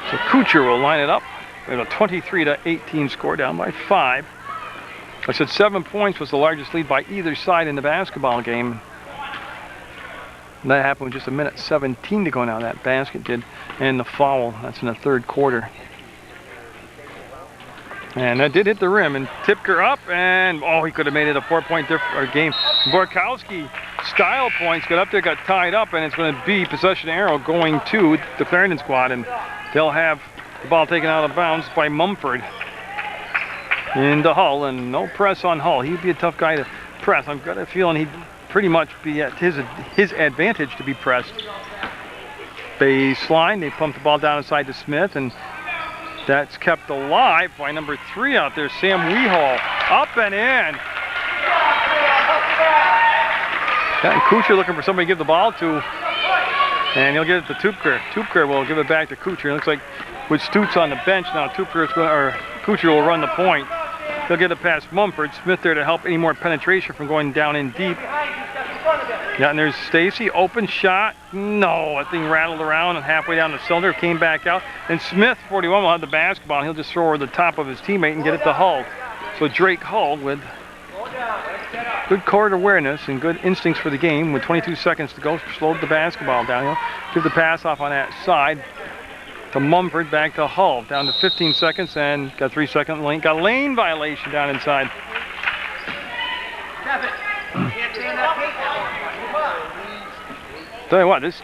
Speaker 1: So Kuchar will line it up. We have a 23-18 score, down by 5. I said 7 points was the largest lead by either side in the basketball game. And that happened with just a minute 17 to go now. That basket did, and the foul. That's in the 3rd quarter. And that did hit the rim, and Tupker up, and oh, he could have made it a 4-point game. Borkowski style points, got up there, got tied up, and it's going to be possession arrow going to the Clarendon squad, and they'll have the ball taken out of bounds by Mumford into Hull, and no press on Hull. He'd be a tough guy to press. I've got a feeling he'd pretty much be at his advantage to be pressed. Baseline, they pump the ball down inside to Smith, and that's kept alive by number 3 out there, Sam Weehall. Up and in. And Kuchar looking for somebody to give the ball to, and he'll give it to Tupker. Tupker will give it back to Kuchar. It looks like with Stutz on the bench now, Kuchar will run the point. He'll get it past Mumford. Smith there to help any more penetration from going down in deep. Yeah, and there's Stacy, open shot. No, that thing rattled around and halfway down the cylinder, came back out. And Smith, 41, will have the basketball, and he'll just throw over the top of his teammate and get it to Hull. So Drake Hull with good court awareness and good instincts for the game. With 22 seconds to go, slowed the basketball down. He'll give the pass off on that side to Mumford, back to Hull. Down to 15 seconds and got 3-second lane. Got a lane violation down inside. Tell you what, this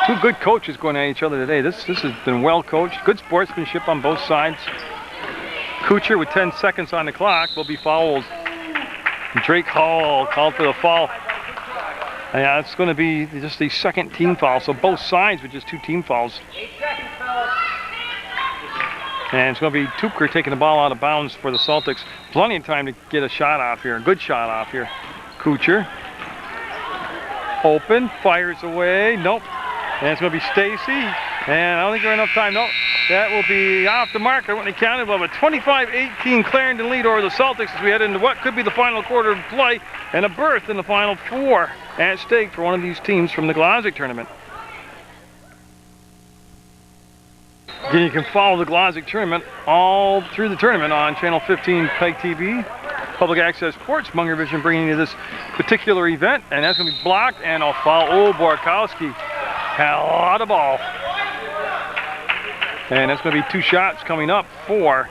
Speaker 1: 2 good coaches going at each other today. This has been well coached. Good sportsmanship on both sides. Kuchar with 10 seconds on the clock will be fouled. Drake Hull called for the foul. Yeah, it's going to be just the 2nd team foul. So both sides with just 2 team fouls. And it's going to be Tupker taking the ball out of bounds for the Celtics. Plenty of time to get a shot off here, a good shot off here. Kuchar. Open, fires away, nope. And it's going to be Stacy. And I don't think there's enough time, nope. That will be off the mark. I wouldn't have counted, but a 25-18 Clarendon lead over the Celtics as we head into what could be the final quarter of play and a berth in the Final Four at stake for one of these teams from the Glodzik tournament. Again, you can follow the Glodzik tournament all through the tournament on Channel 15 PEGTV, Public Access Sports. Munger Vision bringing you this particular event, and that's going to be blocked and a foul. Oh, Borkowski had a lot of ball. And that's going to be 2 shots coming up for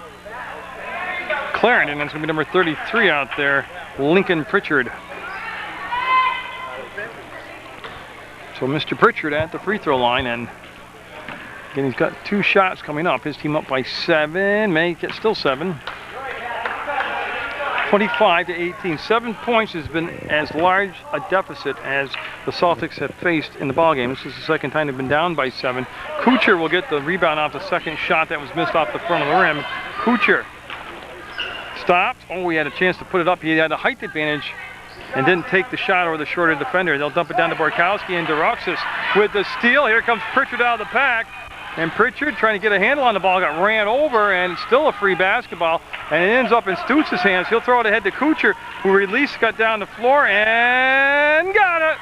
Speaker 1: Clarendon. That's going to be number 33 out there, Lincoln Pritchard. So Mr. Pritchard at the free throw line, and again, he's got 2 shots coming up. His team up by 7, may get still 7. 25-18. 7 points has been as large a deficit as the Celtics have faced in the ballgame. This is the second time they've been down by 7. Kuchar will get the rebound off the second shot that was missed off the front of the rim. Kuchar stopped. Oh, he had a chance to put it up. He had a height advantage and didn't take the shot over the shorter defender. They'll dump it down to Borkowski and DeRoxas with the steal. Here comes Pritchard out of the pack. And Pritchard, trying to get a handle on the ball, got ran over, and it's still a free basketball. And it ends up in Stutes' hands. He'll throw it ahead to Kuchar, who released, got down the floor, and got it.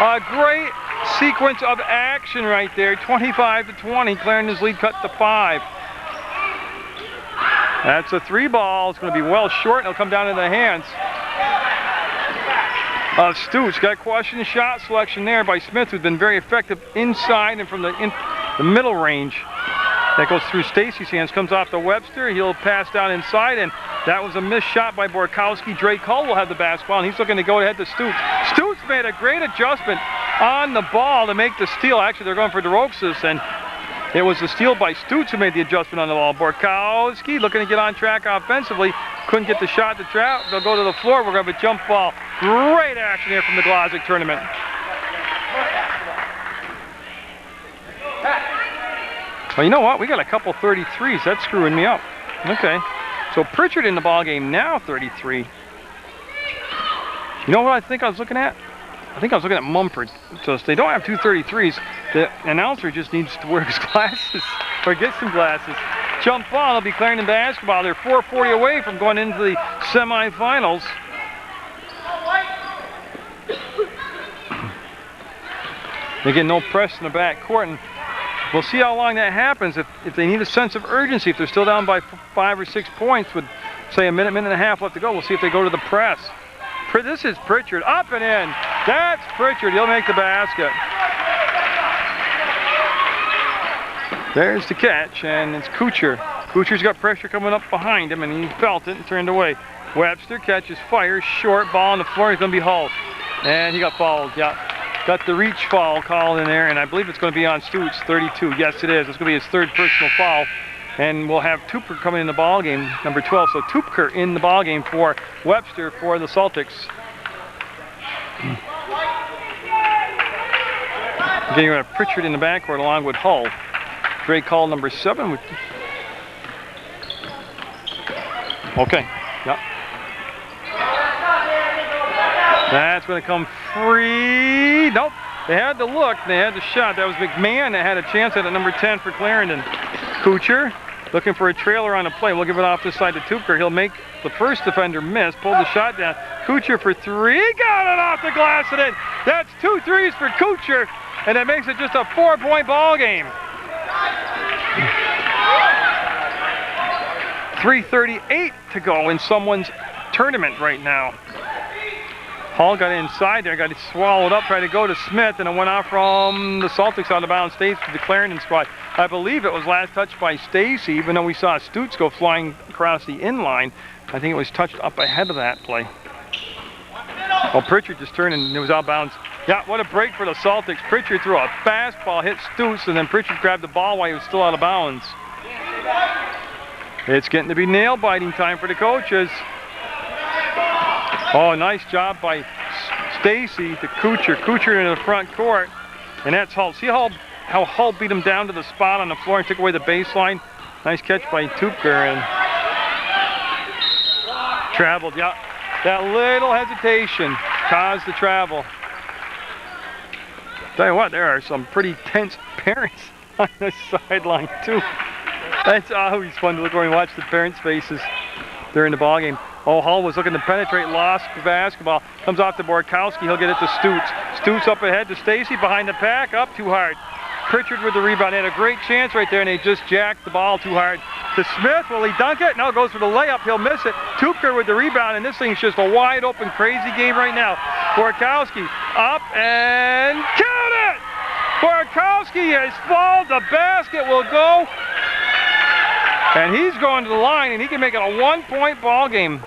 Speaker 1: A great sequence of action right there. 25-20. Clarendon's lead cut to 5. That's a 3 ball. It's going to be well short, and it'll come down in the hands of Stutes. Got question shot selection there by Smith, who's been very effective inside and from the middle range. That goes through Stacy's hands, comes off to Webster. He'll pass down inside, and that was a missed shot by Borkowski. Drake Hull will have the basketball, and he's looking to go ahead to Stutes. Stutes made a great adjustment on the ball to make the steal. Actually, they're going for DeRoxas, and it was the steal by Stutes who made the adjustment on the ball. Borkowski looking to get on track offensively. Couldn't get the shot to trap. They'll go to the floor. We're going to have a jump ball. Great action here from the Glodzik tournament. Well, you know what? We got a couple 33s. That's screwing me up. Okay. So Pritchard in the ball game now, 33. You know what I think I was looking at? I think I was looking at Mumford. So if they don't have 2 33s, the announcer just needs to wear his glasses or get some glasses. Jump ball. It'll be Clarendon basketball. They're 4:40 away from going into the semifinals. Again, no press in the back court, and we'll see how long that happens. If they need a sense of urgency, if they're still down by 5 or 6 points with, say, a minute and a half left to go, we'll see if they go to the press. This is Pritchard, up and in. That's Pritchard, he'll make the basket. There's the catch, and it's Kuchar. Kuchar's got pressure coming up behind him, and he felt it and turned away. Webster catches fire, short ball on the floor, he's gonna be hauled. And he got fouled, yeah. Got the reach foul called in there, and I believe it's going to be on Stutes, 32. Yes, it is. It's going to be his 3rd personal foul. And we'll have Tupker coming in the ball game, number 12. So Tupker in the ball game for Webster for the Celtics. Again, you have Pritchard in the backcourt along with Hull. Drake Hull, number 7. Okay. Yep. That's going to come free. Nope. They had to look. They had the shot. That was McMahon that had a chance at it, number 10 for Clarendon. Kuchar looking for a trailer on a play. We'll give it off this side to Tupker. He'll make the first defender miss. Pull the shot down. Kuchar for 3. Got it off the glass and in. That's 2 threes for Kuchar. And that makes it just a 4-point ball game. 3:38 to go in someone's tournament right now. Hall got inside there, got it swallowed up, tried to go to Smith, and it went off from the Celtics out of bounds, stays to the Clarendon squad. I believe it was last touched by Stacy, even though we saw Stutes go flying across the inline. I think it was touched up ahead of that play. Well, Pritchard just turned and it was out of bounds. Yeah, what a break for the Celtics. Pritchard threw a fastball, hit Stutes, and then Pritchard grabbed the ball while he was still out of bounds. It's getting to be nail-biting time for the coaches. Oh, nice job by Stacy to Kuchar. Kuchar into the front court, and that's Hull. See how Hull beat him down to the spot on the floor and took away the baseline? Nice catch by Tupker and traveled. Yeah, that little hesitation caused the travel. Tell you what, there are some pretty tense parents on the sideline too. That's always fun to look over and watch the parents' faces during the ball game. Oh, Hull was looking to penetrate, lost the basketball. Comes off to Borkowski, he'll get it to Stutes. Stutes up ahead to Stacy, behind the pack, up too hard. Pritchard with the rebound, they had a great chance right there and they just jacked the ball too hard. To Smith, will he dunk it? No, goes for the layup, he'll miss it. Tupker with the rebound, and this thing's just a wide open, crazy game right now. Borkowski up and count it! Borkowski has fouled, the basket will go. And he's going to the line and he can make it a 1-point ball game.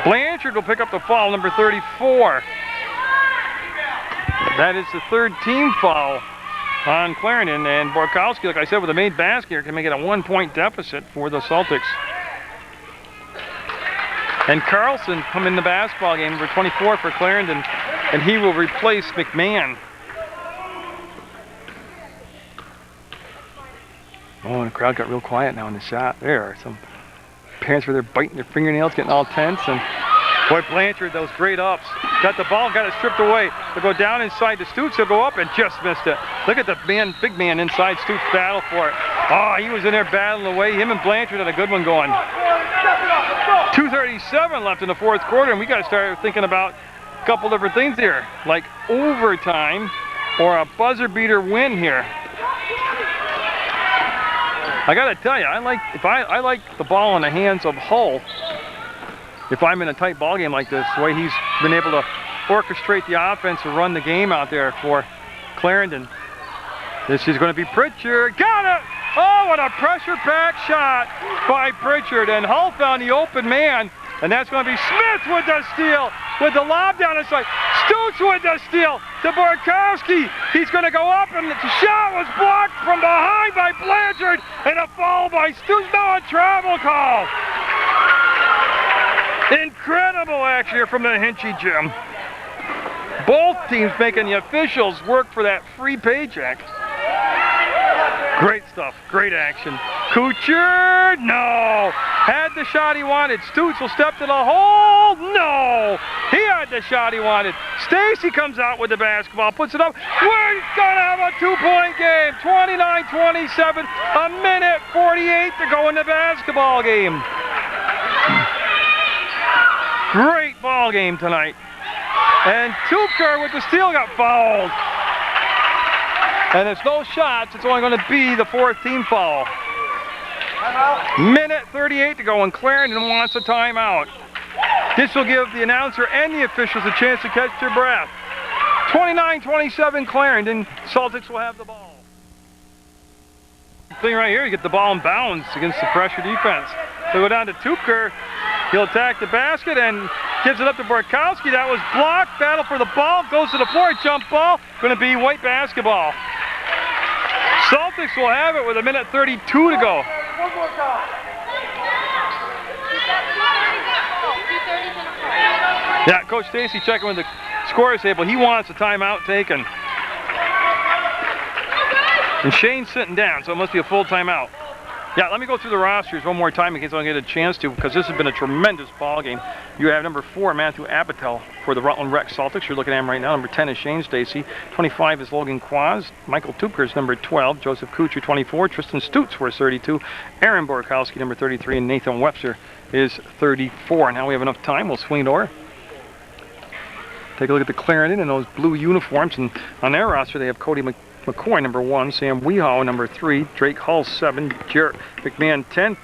Speaker 1: Blanchard will pick up the foul, number 34. That is the third team foul on Clarendon, and Borkowski, like I said, with the made basket here, can make it a 1-point deficit for the Celtics. And Carlson come in the basketball game, number 24 for Clarendon, and he will replace McMahon. Oh, and the crowd got real quiet now in the shot. There are some parents were there biting their fingernails, getting all tense, and boy, Blanchard, those great ups. Got the ball, got it stripped away. They'll go down inside to Stutes, he'll go up and just missed it. Look at the man, big man inside Stutes battle for it. Oh, he was in there battling away. Him and Blanchard had a good one going. 2:37 left in the fourth quarter, and we got to start thinking about a couple different things here, like overtime or a buzzer beater win here. I got to tell you, I like the ball in the hands of Hull. If I'm in a tight ball game like this, the way he's been able to orchestrate the offense and run the game out there for Clarendon. This is going to be Pritchard. Got it! Oh, what a pressure-packed shot by Pritchard. And Hull found the open man. And that's going to be Smith with the steal. With the lob down inside. Stutes with the steal to Borkowski. He's going to go up, and the shot was blocked from behind by Blanchard. And a foul by Stutes. No, a travel call. Incredible action here from the Hinchy gym. Both teams making the officials work for that free paycheck. Great stuff, great action. Kuchar, no. Had the shot he wanted. Stutes will step to the hole, no. He had the shot he wanted. Stacy comes out with the basketball, puts it up. We're gonna have a 2-point game. 29-27, a minute 48 to go in the basketball game. Great ball game tonight. And Tupker with the steal got fouled. And it's no shots, it's only going to be the fourth team foul. Minute 38 to go, and Clarendon wants a timeout. This will give the announcer and the officials a chance to catch their breath. 29-27 Clarendon, Celtics will have the ball. Thing right here, you get the ball in bounds against the pressure defense. They go down to Tupker. He'll attack the basket and gives it up to Borkowski. That was blocked. Battle for the ball. Goes to the floor. Jump ball. Going to be white basketball. Celtics will have it with a minute 32 to go. Yeah, Coach Stacy checking with the scorer's table. He wants a timeout taken. And Shane's sitting down, so it must be a full timeout. Yeah, let me go through the rosters one more time in case I don't get a chance to, because this has been a tremendous ball game. You have number 4, Matthew Abatel for the Rutland Rec Celtics. You're looking at him right now. Number 10 is Shane Stacy. 25 is Logan Quaz. Michael Tupker is number 12. Joseph Kuchar, 24. Tristan Stutes wears 32. Aaron Borkowski, number 33. And Nathan Webster is 34. Now we have enough time. We'll swing it over. Take a look at the Clarendon in those blue uniforms. And on their roster, they have Cody McCoy, number 1, Sam Wehow, number 3, Drake Hull, 7, Jarrett McMahon, 10,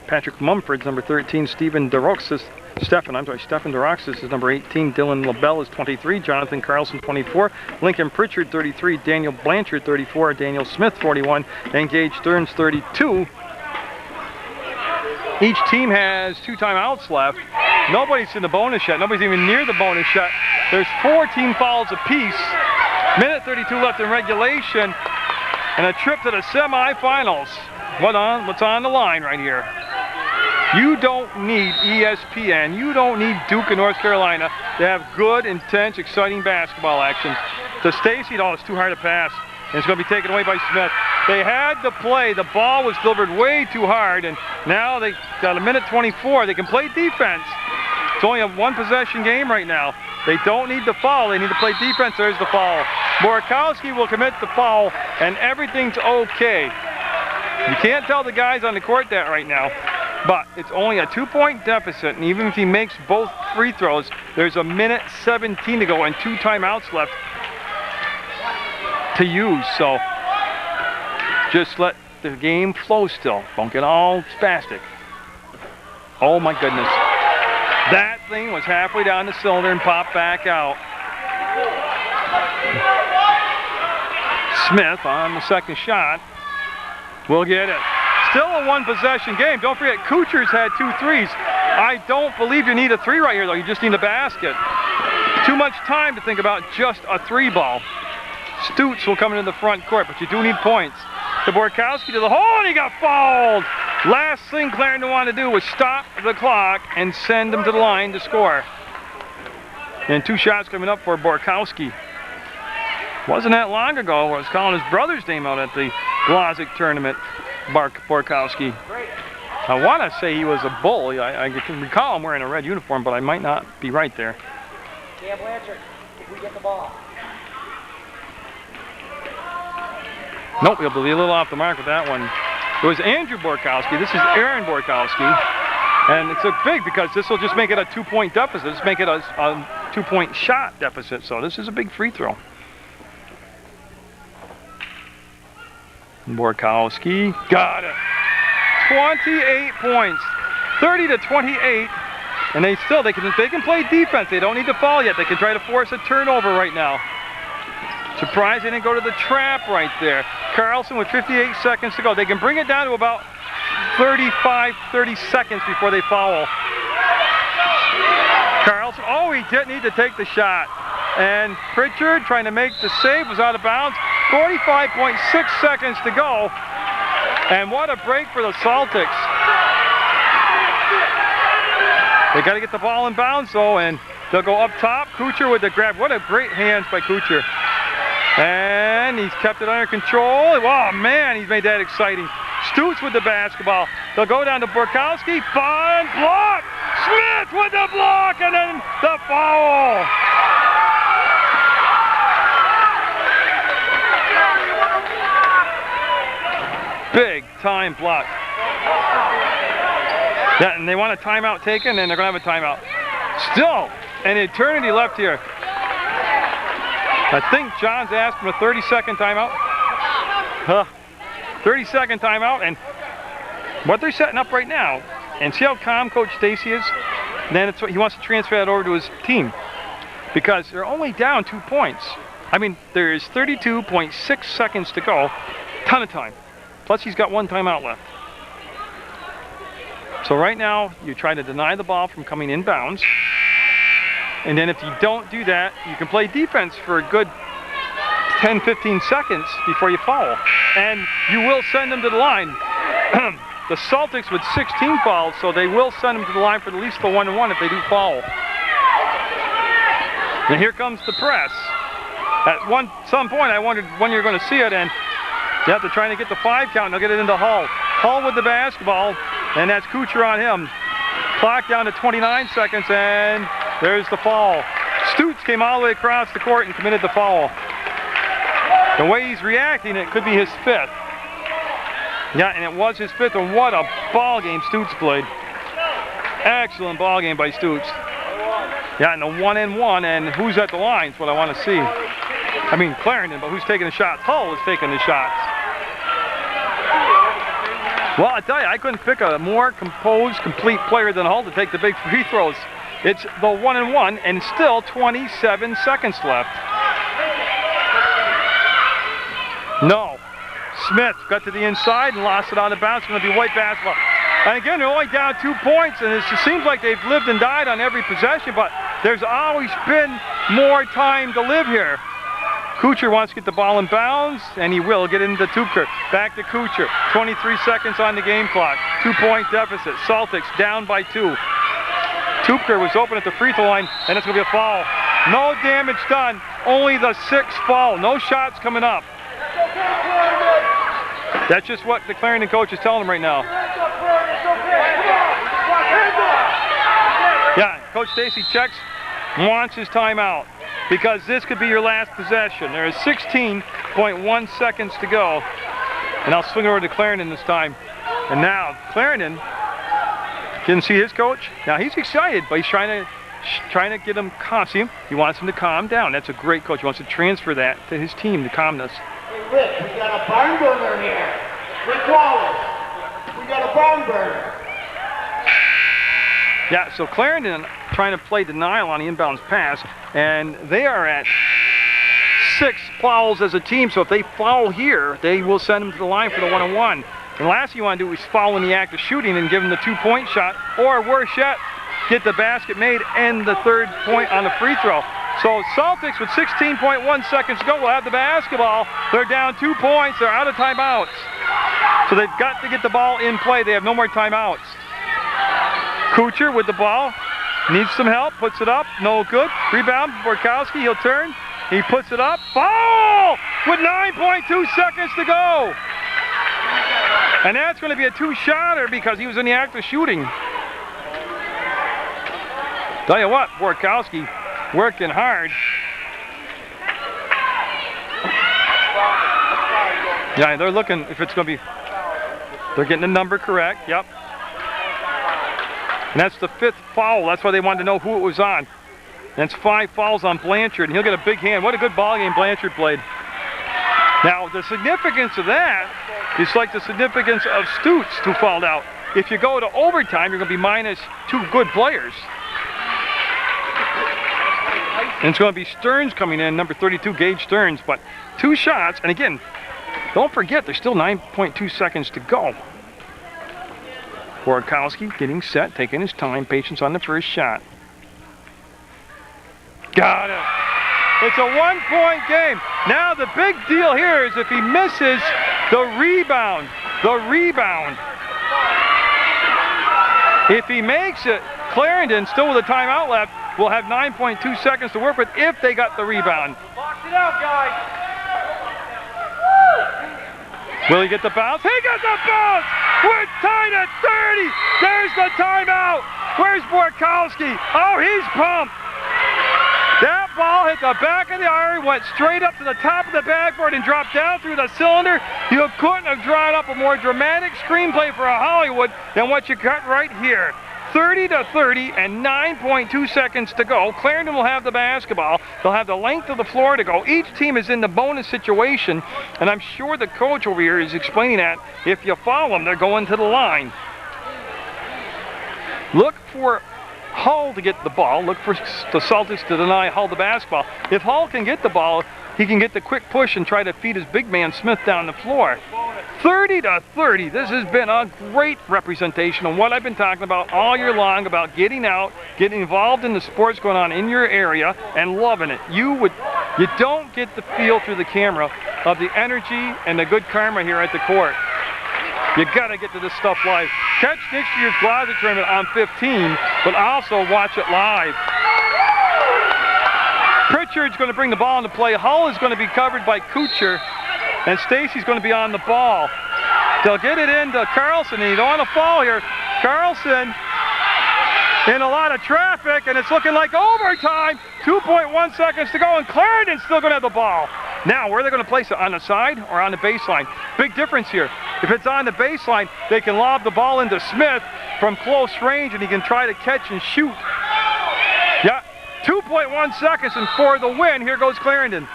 Speaker 1: Patrick Mumford's number 13, Stephen DeRoxas, Stephen DeRoxas is number 18, Dylan LaBelle is 23, Jonathan Carlson, 24, Lincoln Pritchard, 33, Daniel Blanchard, 34, Daniel Smith, 41, and Gage Stearns, 32. Each team has 2 timeouts left. Nobody's in the bonus yet. Nobody's even near the bonus yet. There's 4 team fouls apiece. Minute 32 left in regulation, and a trip to the semifinals. What's on the line right here? You don't need ESPN. You don't need Duke and North Carolina to have good, intense, exciting basketball action. To Stacy, oh, it's too hard to pass. And it's going to be taken away by Smith. They had to play. The ball was delivered way too hard, and now they got a minute 24. They can play defense. It's only a one-possession game right now. They don't need the foul. They need to play defense. There's the foul. Borkowski will commit the foul, and everything's okay. You can't tell the guys on the court that right now, but it's only a 2-point deficit, and even if he makes both free throws, there's a minute 17 to go and 2 timeouts left to use. So just let the game flow still. Don't get all spastic. Oh my goodness. That thing was halfway down the cylinder and popped back out. Smith on the second shot will get it. Still a one-possession game. Don't forget, Kuchar's had 2 threes. I don't believe you need a 3 right here, though. You just need a basket. Too much time to think about just a 3 ball. Stutz will come into the front court, but you do need points. To Borkowski to the hole, and he got fouled. Last thing Clarendon wanted to do was stop the clock and send him to the line to score. And 2 shots coming up for Borkowski. Wasn't that long ago I was calling his brother's name out at the Glodzik tournament, Borkowski. I want to say he was a Bull. I can recall him wearing a red uniform, but I might not be right there.
Speaker 2: Dan Blanchard, if we get the ball.
Speaker 1: Nope, he'll be a little off the mark with that one. It was Andrew Borkowski. This is Aaron Borkowski. And it's a big because this will just make it a 2-point deficit. Let's make it a 2-point shot deficit. So this is a big free throw. Borkowski got it. 28 points. 30-28. And they can play defense. They don't need to foul yet. They can try to force a turnover right now. Surprised they didn't go to the trap right there. Carlson with 58 seconds to go. They can bring it down to about 30 seconds before they foul. Carlson, oh, he didn't need to take the shot. And Pritchard, trying to make the save, was out of bounds. 45.6 seconds to go. And what a break for the Celtics. They got to get the ball in bounds, though, and they'll go up top. Kuchar with the grab. What a great hands by Kuchar. And he's kept it under control. Oh, man, he's made that exciting. Stutz with the basketball. They'll go down to Borkowski. Fun block. Smith with the block, and then the foul. Big time block. Yeah, and they want a timeout taken, and they're going to have a timeout. Still an eternity left here. I think John's asked him a 30-second timeout. 30-second timeout, and what they're setting up right now, and see how calm Coach Stacy is? Then it's what he wants to transfer that over to his team because they're only down 2 points. I mean, there's 32.6 seconds to go. Ton of time. Plus, he's got 1 timeout left. So right now, you try to deny the ball from coming inbounds. And then if you don't do that, you can play defense for a good 10-15 seconds before you foul. And you will send them to the line. The Celtics with 16 fouls, so they will send them to the line for at least the 1-1 if they do foul. And here comes the press. At some point, I wondered when you're going to see it, and you have to try to get the 5 count, and they'll get it into Hull. Hull with the basketball, and that's Kuchar on him. Clock down to 29 seconds, and there's the foul. Stutz came all the way across the court and committed the foul. The way he's reacting, it could be his 5th. Yeah, and it was his 5th, and what a ball game Stutz played. Excellent ball game by Stutz. Yeah, and the 1-and-1, and who's at the line is what I want to see. I mean Clarendon, but who's taking the shots? Hull is taking the shots. Well, I tell you, I couldn't pick a more composed, complete player than Hull to take the big free throws. It's the 1-and-1, and still 27 seconds left. No. Smith got to the inside and lost it out of bounds. It's going to be white basketball. And again, they're only down 2 points, and it just seems like they've lived and died on every possession, but there's always been more time to live here. Kuchar wants to get the ball in bounds, and he will get into Tupker. Back to Kuchar. 23 seconds on the game clock. 2-point deficit. Celtics down by 2. Tupker was open at the free throw line, and it's going to be a foul. No damage done. Only the 6th foul. No shots coming up. That's just what the Clarendon coach is telling them right now. Yeah, Coach Stacy checks, wants his timeout because this could be your last possession. There is 16.1 seconds to go. And I'll swing over to Clarendon this time. And now Clarendon can see his coach. Now he's excited, but he's trying to get him calm. See him? He wants him to calm down. That's a great coach. He wants to transfer that to his team, the calmness.
Speaker 3: Hey Rick, we got a barn burner here. Rick Wallace, we got a barn burner.
Speaker 1: Yeah, so Clarendon trying to play denial on the inbounds pass, and they are at 6 fouls as a team, so if they foul here, they will send them to the line for the one-on-one. And last thing you want to do is foul in the act of shooting and give them the 2-point shot, or worse yet, get the basket made and the 3rd point on the free throw. So Celtics with 16.1 seconds to go will have the basketball. They're down 2 points, they're out of timeouts. So they've got to get the ball in play, they have no more timeouts. Kuchar with the ball, needs some help, puts it up, no good. Rebound, Borkowski, he'll turn, he puts it up, foul! With 9.2 seconds to go. And that's going to be a 2-shotter because he was in the act of shooting. Tell you what, Borkowski working hard. Yeah, they're looking if it's going to be, they're getting the number correct, yep. And that's the 5th foul. That's why they wanted to know who it was on. That's 5 fouls on Blanchard, and he'll get a big hand. What a good ball game Blanchard played. Now, the significance of that is like the significance of Stutz, who fouled out. If you go to overtime, you're going to be minus 2 good players. And it's going to be Stearns coming in, number 32, Gage Stearns. But 2 shots, and again, don't forget, there's still 9.2 seconds to go. Borkowski getting set, taking his time, patience on the first shot. Got it. It's a 1-point game. Now the big deal here is if he misses the rebound. If he makes it, Clarendon, still with a timeout left, will have 9.2 seconds to work with if they got the rebound.
Speaker 2: Box it out, guys.
Speaker 1: Will he get the bounce? He got the bounce! We're tied at 30! There's the timeout! Where's Borkowski? Oh, he's pumped! That ball hit the back of the iron, went straight up to the top of the backboard and dropped down through the cylinder. You couldn't have drawn up a more dramatic screenplay for a Hollywood than what you got right here. 30-30 and 9.2 seconds to go. Clarendon will have the basketball. They'll have the length of the floor to go. Each team is in the bonus situation, and I'm sure the coach over here is explaining that if you foul them, they're going to the line. Look for Hull to get the ball. Look for the Celtics to deny Hull the basketball. If Hull can get the ball, he can get the quick push and try to feed his big man Smith down the floor. 30-30. This has been a great representation of what I've been talking about all year long, about getting out, getting involved in the sports going on in your area, and loving it. You don't get the feel through the camera of the energy and the good karma here at the court. You got to get to this stuff live. Catch next year's Glodzik tournament on 15, but also watch it live. Pritchard's going to bring the ball into play. Hull is going to be covered by Kuchar, and Stacy's going to be on the ball. They'll get it into Carlson, and you don't want to fall here. Carlson in a lot of traffic, and it's looking like overtime. 2.1 seconds to go, and Clarendon's still going to have the ball. Now, where are they going to place it? On the side or on the baseline? Big difference here. If it's on the baseline, they can lob the ball into Smith from close range, and he can try to catch and shoot. Yeah, 2.1 seconds, and for the win, here goes Clarendon.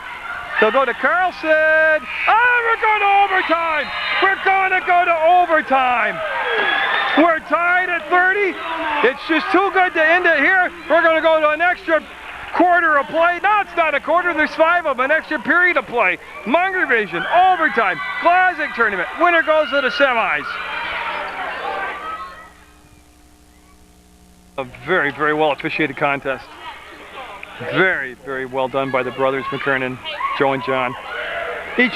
Speaker 1: They'll go to Carlson. We're going to overtime. We're going to go to overtime. We're tied at 30. It's just too good to end it here. We're going to go to an extra quarter of play. No, it's not a quarter. There's 5 of them. An extra period of play. Munger division, overtime, Glodzik tournament. Winner goes to the semis. A very, very well officiated contest. Very, very well done by the brothers McKernan, Joe and John. Each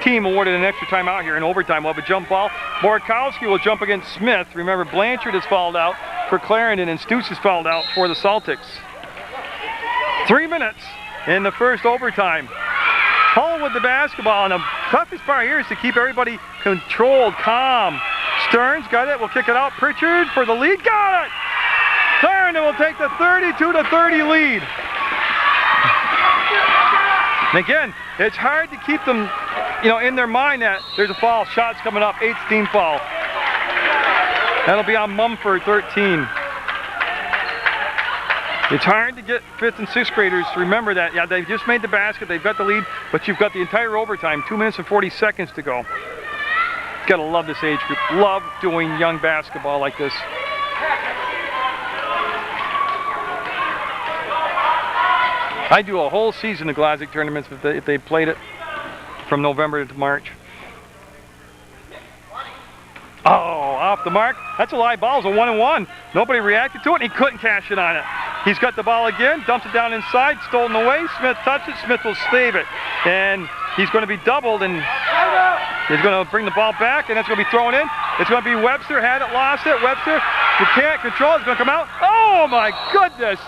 Speaker 1: team awarded an extra timeout here in overtime. We'll have a jump ball. Borkowski will jump against Smith. Remember, Blanchard has fouled out for Clarendon, and Stutz has fouled out for the Celtics. 3 minutes in the first overtime. Hull with the basketball, and a Toughest part here is to keep everybody controlled, calm. Stearns got it, we'll kick it out. Pritchard for the lead, got it! Clarendon will take the 32-30 lead. And again, it's hard to keep them, in their mind that there's a foul, shots coming up, 8th team foul. That'll be on Mumford, 13. It's hard to get 5th and 6th graders to remember that, yeah, they've just made the basket, they've got the lead, but you've got the entire overtime, 2 minutes and 40 seconds to go. You've got to love this age group, love doing young basketball like this. I do a whole season of Glodzik tournaments if they played it from November to March. Oh, off the mark. That's a live ball. It's a 1-and-1. Nobody reacted to it, and he couldn't cash in on it. He's got the ball again, dumps it down inside, stolen away. Smith touched it. Smith will save it. And he's going to be doubled, and he's going to bring the ball back, and that's going to be thrown in. It's going to be Webster. Had it, lost it. Webster, who can't control it, is going to come out. Oh, my goodness.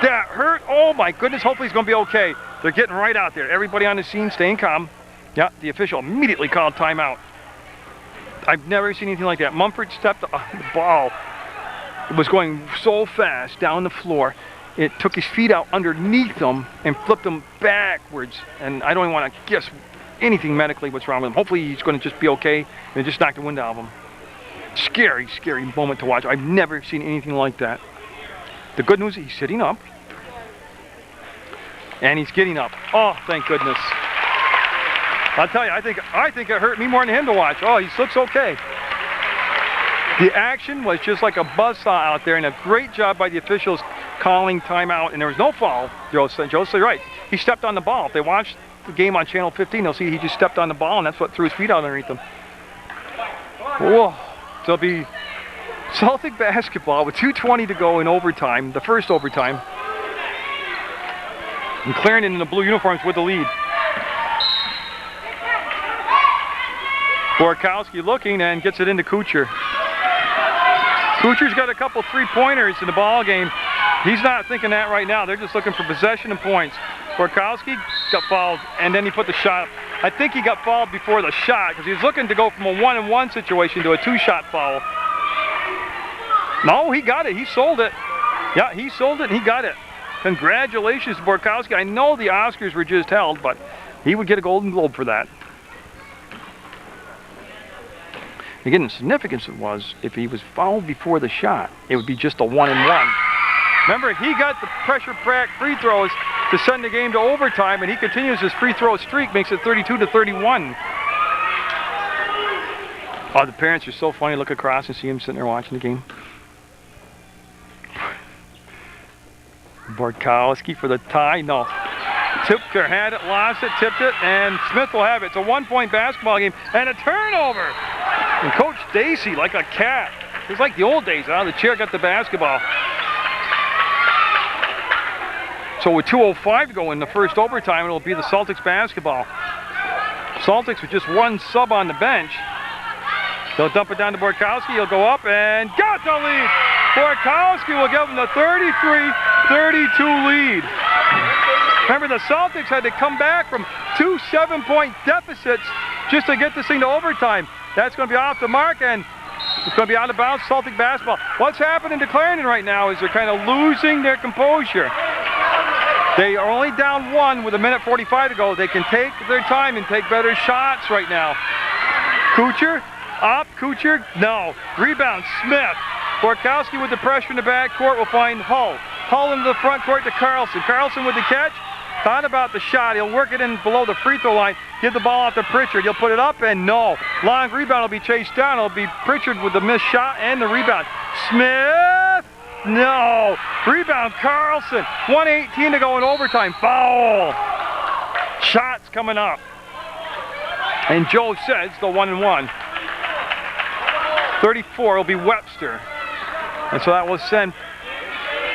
Speaker 1: That hurt. Oh, my goodness. Hopefully he's going to be okay. They're getting right out there. Everybody on the scene staying calm. Yeah, the official immediately called timeout. I've never seen anything like that. Mumford stepped on the ball. It was going so fast down the floor. It took his feet out underneath him and flipped him backwards. And I don't even want to guess anything medically what's wrong with him. Hopefully he's going to just be okay and just knock the wind out of him. Scary, scary moment to watch. I've never seen anything like that. The good news is he's sitting up. And he's getting up. Oh, thank goodness. I'll tell you, I think it hurt me more than him to watch. Oh, he looks okay. The action was just like a buzzsaw out there, and a great job by the officials calling timeout, and there was no foul. Joe's right. He stepped on the ball. If they watch the game on Channel 15, they'll see he just stepped on the ball, and that's what threw his feet out underneath him. Whoa. So it'll be Celtic basketball with 2:20 to go in overtime, the first overtime. And Clarendon in the blue uniforms with the lead. Borkowski looking and gets it into Kuchar. Kuchar's got a couple three-pointers in the ball game. He's not thinking that right now. They're just looking for possession and points. Borkowski got fouled, and then he put the shot up. I think he got fouled before the shot because he was looking to go from a 1-and-1 situation to a 2-shot foul. No, he got it. He sold it. Yeah, he sold it and he got it. Congratulations to Borkowski. I know the Oscars were just held, but he would get a Golden Globe for that. Again, the significance was if he was fouled before the shot, it would be just a 1-and-1. Remember, he got the pressure pack free throws to send the game to overtime, and he continues his free throw streak, makes it 32-31. Oh, the parents are so funny. Look across and see him sitting there watching the game. Borkowski for the tie. No. Tipker had it, lost it, tipped it, and Smith will have it. It's a 1-point basketball game and a turnover. And Coach Stacy, like a cat. It's like the old days, huh? The chair got the basketball. So with 2:05 to go in the first overtime, it'll be the Celtics basketball. Celtics with just one sub on the bench. They'll dump it down to Borkowski. He'll go up and got the lead. Borkowski will give them the 33-32 lead. Remember, the Celtics had to come back from 2 7-point deficits just to get this thing to overtime. That's going to be off the mark, and it's going to be out of bounds, Celtic basketball. What's happening to Clarendon right now is they're kind of losing their composure. They are only down 1 with 1:45 to go. They can take their time and take better shots right now. Kuchar, up, Kuchar, no. Rebound, Smith. Borkowski with the pressure in the backcourt will find Hull. Hull into the front court to Carlson. Carlson with the catch. Thought about the shot. He'll work it in below the free throw line. Give the ball out to Pritchard. He'll put it up and no. Long rebound will be chased down. It'll be Pritchard with the missed shot and the rebound. Smith. No. Rebound Carlson. 1:18 to go in overtime. Foul. Shots coming up. And Joe says the 1-and-1. 34 will be Webster. And so that will send,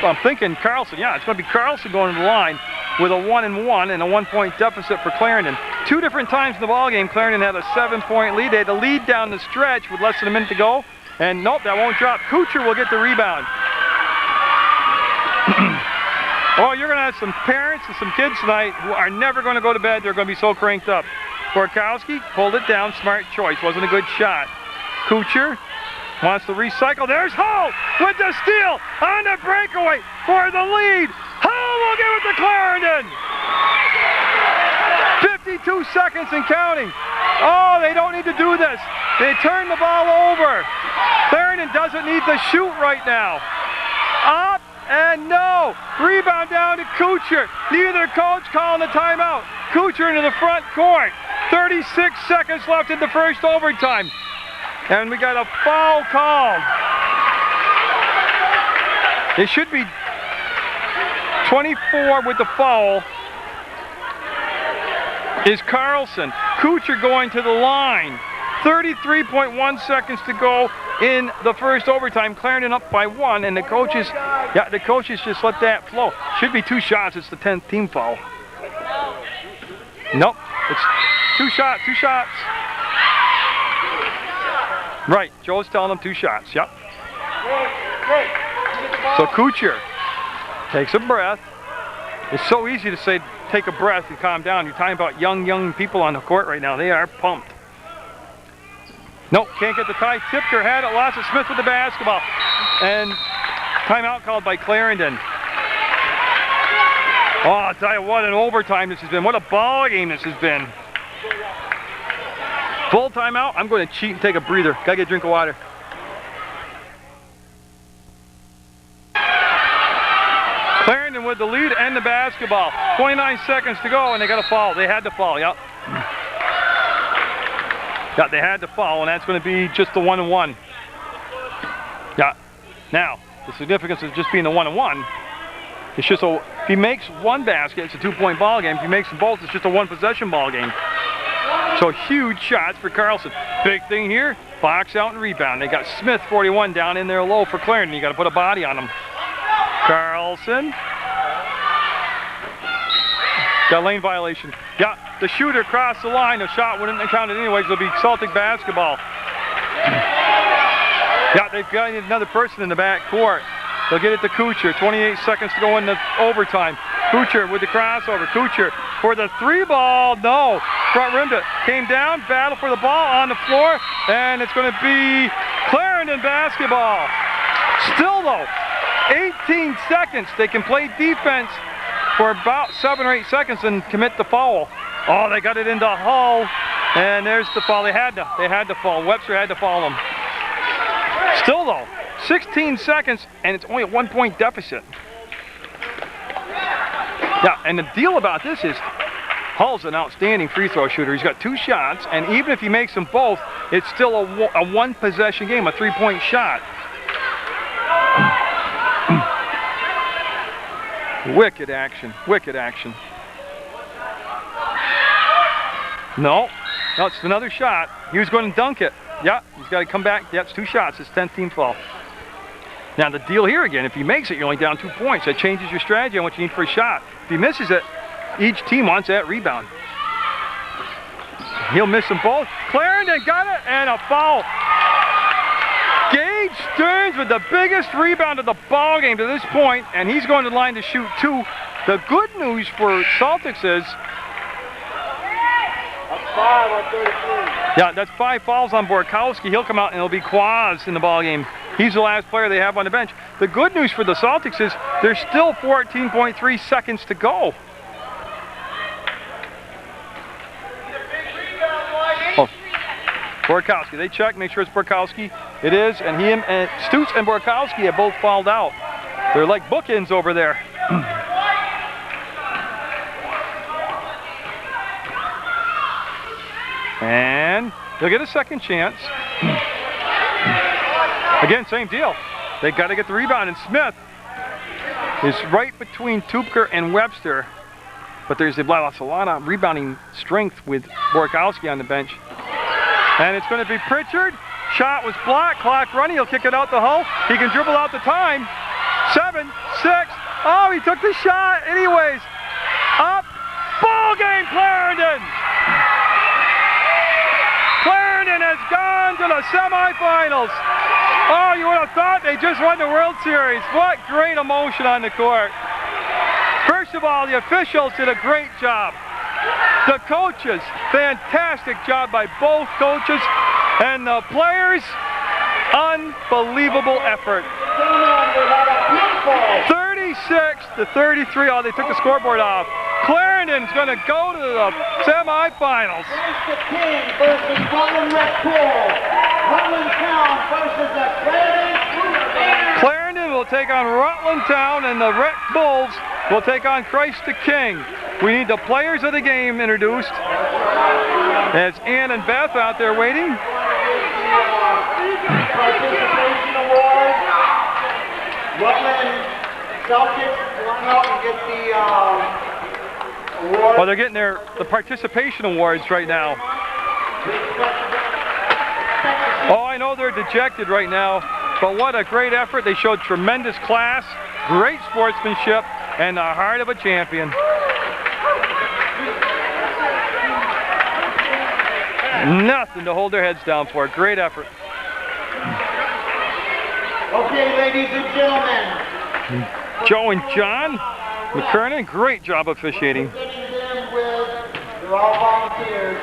Speaker 1: I'm thinking Carlson. Yeah, it's going to be Carlson going to the line with a 1-and-1 and a 1-point deficit for Clarendon. 2 different times in the ballgame, Clarendon had a 7-point lead. They had a lead down the stretch with less than a minute to go. And nope, that won't drop. Kuchar will get the rebound. Oh, you're going to have some parents and some kids tonight who are never going to go to bed. They're going to be so cranked up. Borkowski pulled it down, smart choice, wasn't a good shot. Kuchar wants to recycle, there's Hull with the steal on the breakaway for the lead. Hull will give it to Clarendon. 52 seconds and counting. Oh, they don't need to do this. They turn the ball over. Clarendon doesn't need to shoot right now. Up and no. Rebound down to Kuchar. Neither coach calling the timeout. Kuchar into the front court. 36 seconds left in the first overtime. And we got a foul called. It should be 24 with the foul. Is Carlson. Kuchar going to the line. 33.1 seconds to go in the first overtime. Clarendon up by 1, and the coaches just let that flow. Should be 2 shots. It's the 10th team foul. Nope, it's 2 shots. Right, Joe's telling them 2 shots. Yep. So Kuchar takes a breath. It's so easy to say take a breath and calm down. You're talking about young people on the court right now. They are pumped. Nope, can't get the tie. Tipker had it. Lots of Smith with the basketball. And timeout called by Clarendon. Oh, I'll tell you what an overtime this has been. What a ball game this has been. Full timeout. I'm going to cheat and take a breather. Gotta get a drink of water. Clarendon with the lead and the basketball. 29 seconds to go, and they got a foul. They had to foul, yep. Yeah, they had to foul, and that's going to be just the 1-1. Yeah. Now, the significance of just being the 1-1, it's just if he makes 1 basket, it's a 2-point ball game. If he makes them both, it's just a 1-possession ball game. So huge shots for Carlson. Big thing here, box out and rebound. They got Smith, 41, down in there low for Clarendon. You got to put a body on him. Carlson. Got lane violation. Yeah, the shooter crossed the line. The shot wouldn't have counted anyways. It'll be Celtic basketball. Yeah, they've got another person in the back court. They'll get it to Kuchar. 28 seconds to go in the overtime. Kuchar with the crossover. Kuchar for the 3-ball. No. Front rimmed it. Came down. Battle for the ball on the floor. And it's going to be Clarendon basketball. Still though, 18 seconds. They can play defense for about 7 or 8 seconds and commit the foul. Oh, they got it into Hull. And there's the foul. They had to foul. Webster had to foul them. Still though, 16 seconds, and it's only a 1-point deficit. Yeah, and the deal about this is Hull's an outstanding free throw shooter. He's got 2 shots, and even if he makes them both, it's still a 1-possession game, a 3-point shot. Wicked action, wicked action. No, it's another shot. He was going to dunk it. Yeah, he's got to come back. Yeah, it's 2 shots. It's 10th team foul. Now the deal here again, if he makes it, you're only down 2 points. That changes your strategy on what you need for a shot. If he misses it, each team wants that rebound. He'll miss them both. Clarendon got it, and a foul. Gage Stearns with the biggest rebound of the ball game to this point, and he's going to the line to shoot 2. The good news for Celtics is
Speaker 3: That's 5 on 33.
Speaker 1: yeah, that's 5 fouls on Borkowski. He'll come out and it'll be Quaz in the ball game. He's the last player they have on the bench. The good news for the Celtics is there's still 14.3 seconds to go. Oh, Borkowski. They check, make sure it's Borkowski. It is, and Stutz and Borkowski have both fouled out. They're like bookends over there. And they'll get a second chance. Again, same deal. They got to get the rebound, and Smith is right between Tupker and Webster. But there's a lot of rebounding strength with Borkowski on the bench. And it's going to be Pritchard. Shot was blocked. Clock running. He'll kick it out to Hull. He can dribble out the time. 7, 6. Oh, he took the shot. Anyways, up. Ball game, Clarendon. Clarendon has gone to the semifinals. Oh, you would have thought they just won the World Series. What great emotion on the court. First of all, the officials did a great job. The coaches, fantastic job by both coaches, and the players, unbelievable effort. 36-33. Oh, they took the scoreboard off. Clarendon's going to go to the semifinals.
Speaker 3: King versus Rutland Rec Pool. Rutland Town versus the Clarendon.
Speaker 1: Clarendon will take on Rutland Town, and the Rec Bulls will take on Christ the King. We need the players of the game introduced. As Ann and Beth out there waiting.
Speaker 3: Participation award. Rutland Celtics come out and get the award.
Speaker 1: Well, they're getting the participation awards right now. Oh, I know they're dejected right now, but what a great effort. They showed tremendous class, great sportsmanship, and the heart of a champion. Nothing to hold their heads down for. Great effort.
Speaker 3: Okay, ladies and gentlemen.
Speaker 1: Joe and John McKernan, great job officiating.
Speaker 3: They're all volunteers.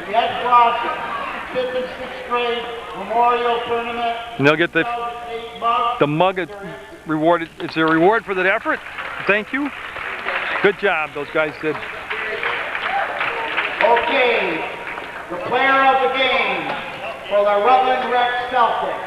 Speaker 3: The Ed Cross 5th and 6th grade Memorial Tournament.
Speaker 1: And they'll get the mug rewarded. It's a reward for that effort. Thank you. Good job, those guys did.
Speaker 3: Okay, the player of the game for the Rutland Rec Celtics.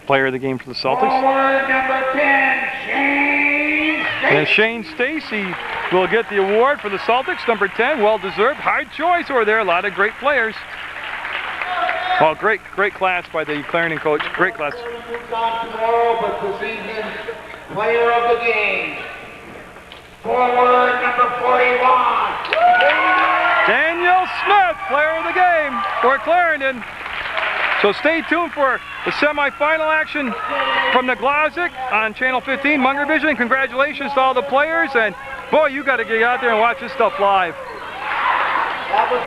Speaker 1: Player of the game for the Celtics.
Speaker 3: Forward number 10, Shane Stacy.
Speaker 1: And Shane Stacy will get the award for the Celtics, number 10, well-deserved. Hard choice over there, a lot of great players. Well, great class by the Clarendon coach, great class.
Speaker 3: Moves on tomorrow, but this evening's player of the game. Forward number 41.
Speaker 1: Daniel Smith, player of the game for Clarendon. So stay tuned for the semifinal action from the Glodzik on Channel 15, Munger Vision. Congratulations to all the players, and boy, you got to get out there and watch this stuff live.
Speaker 3: That was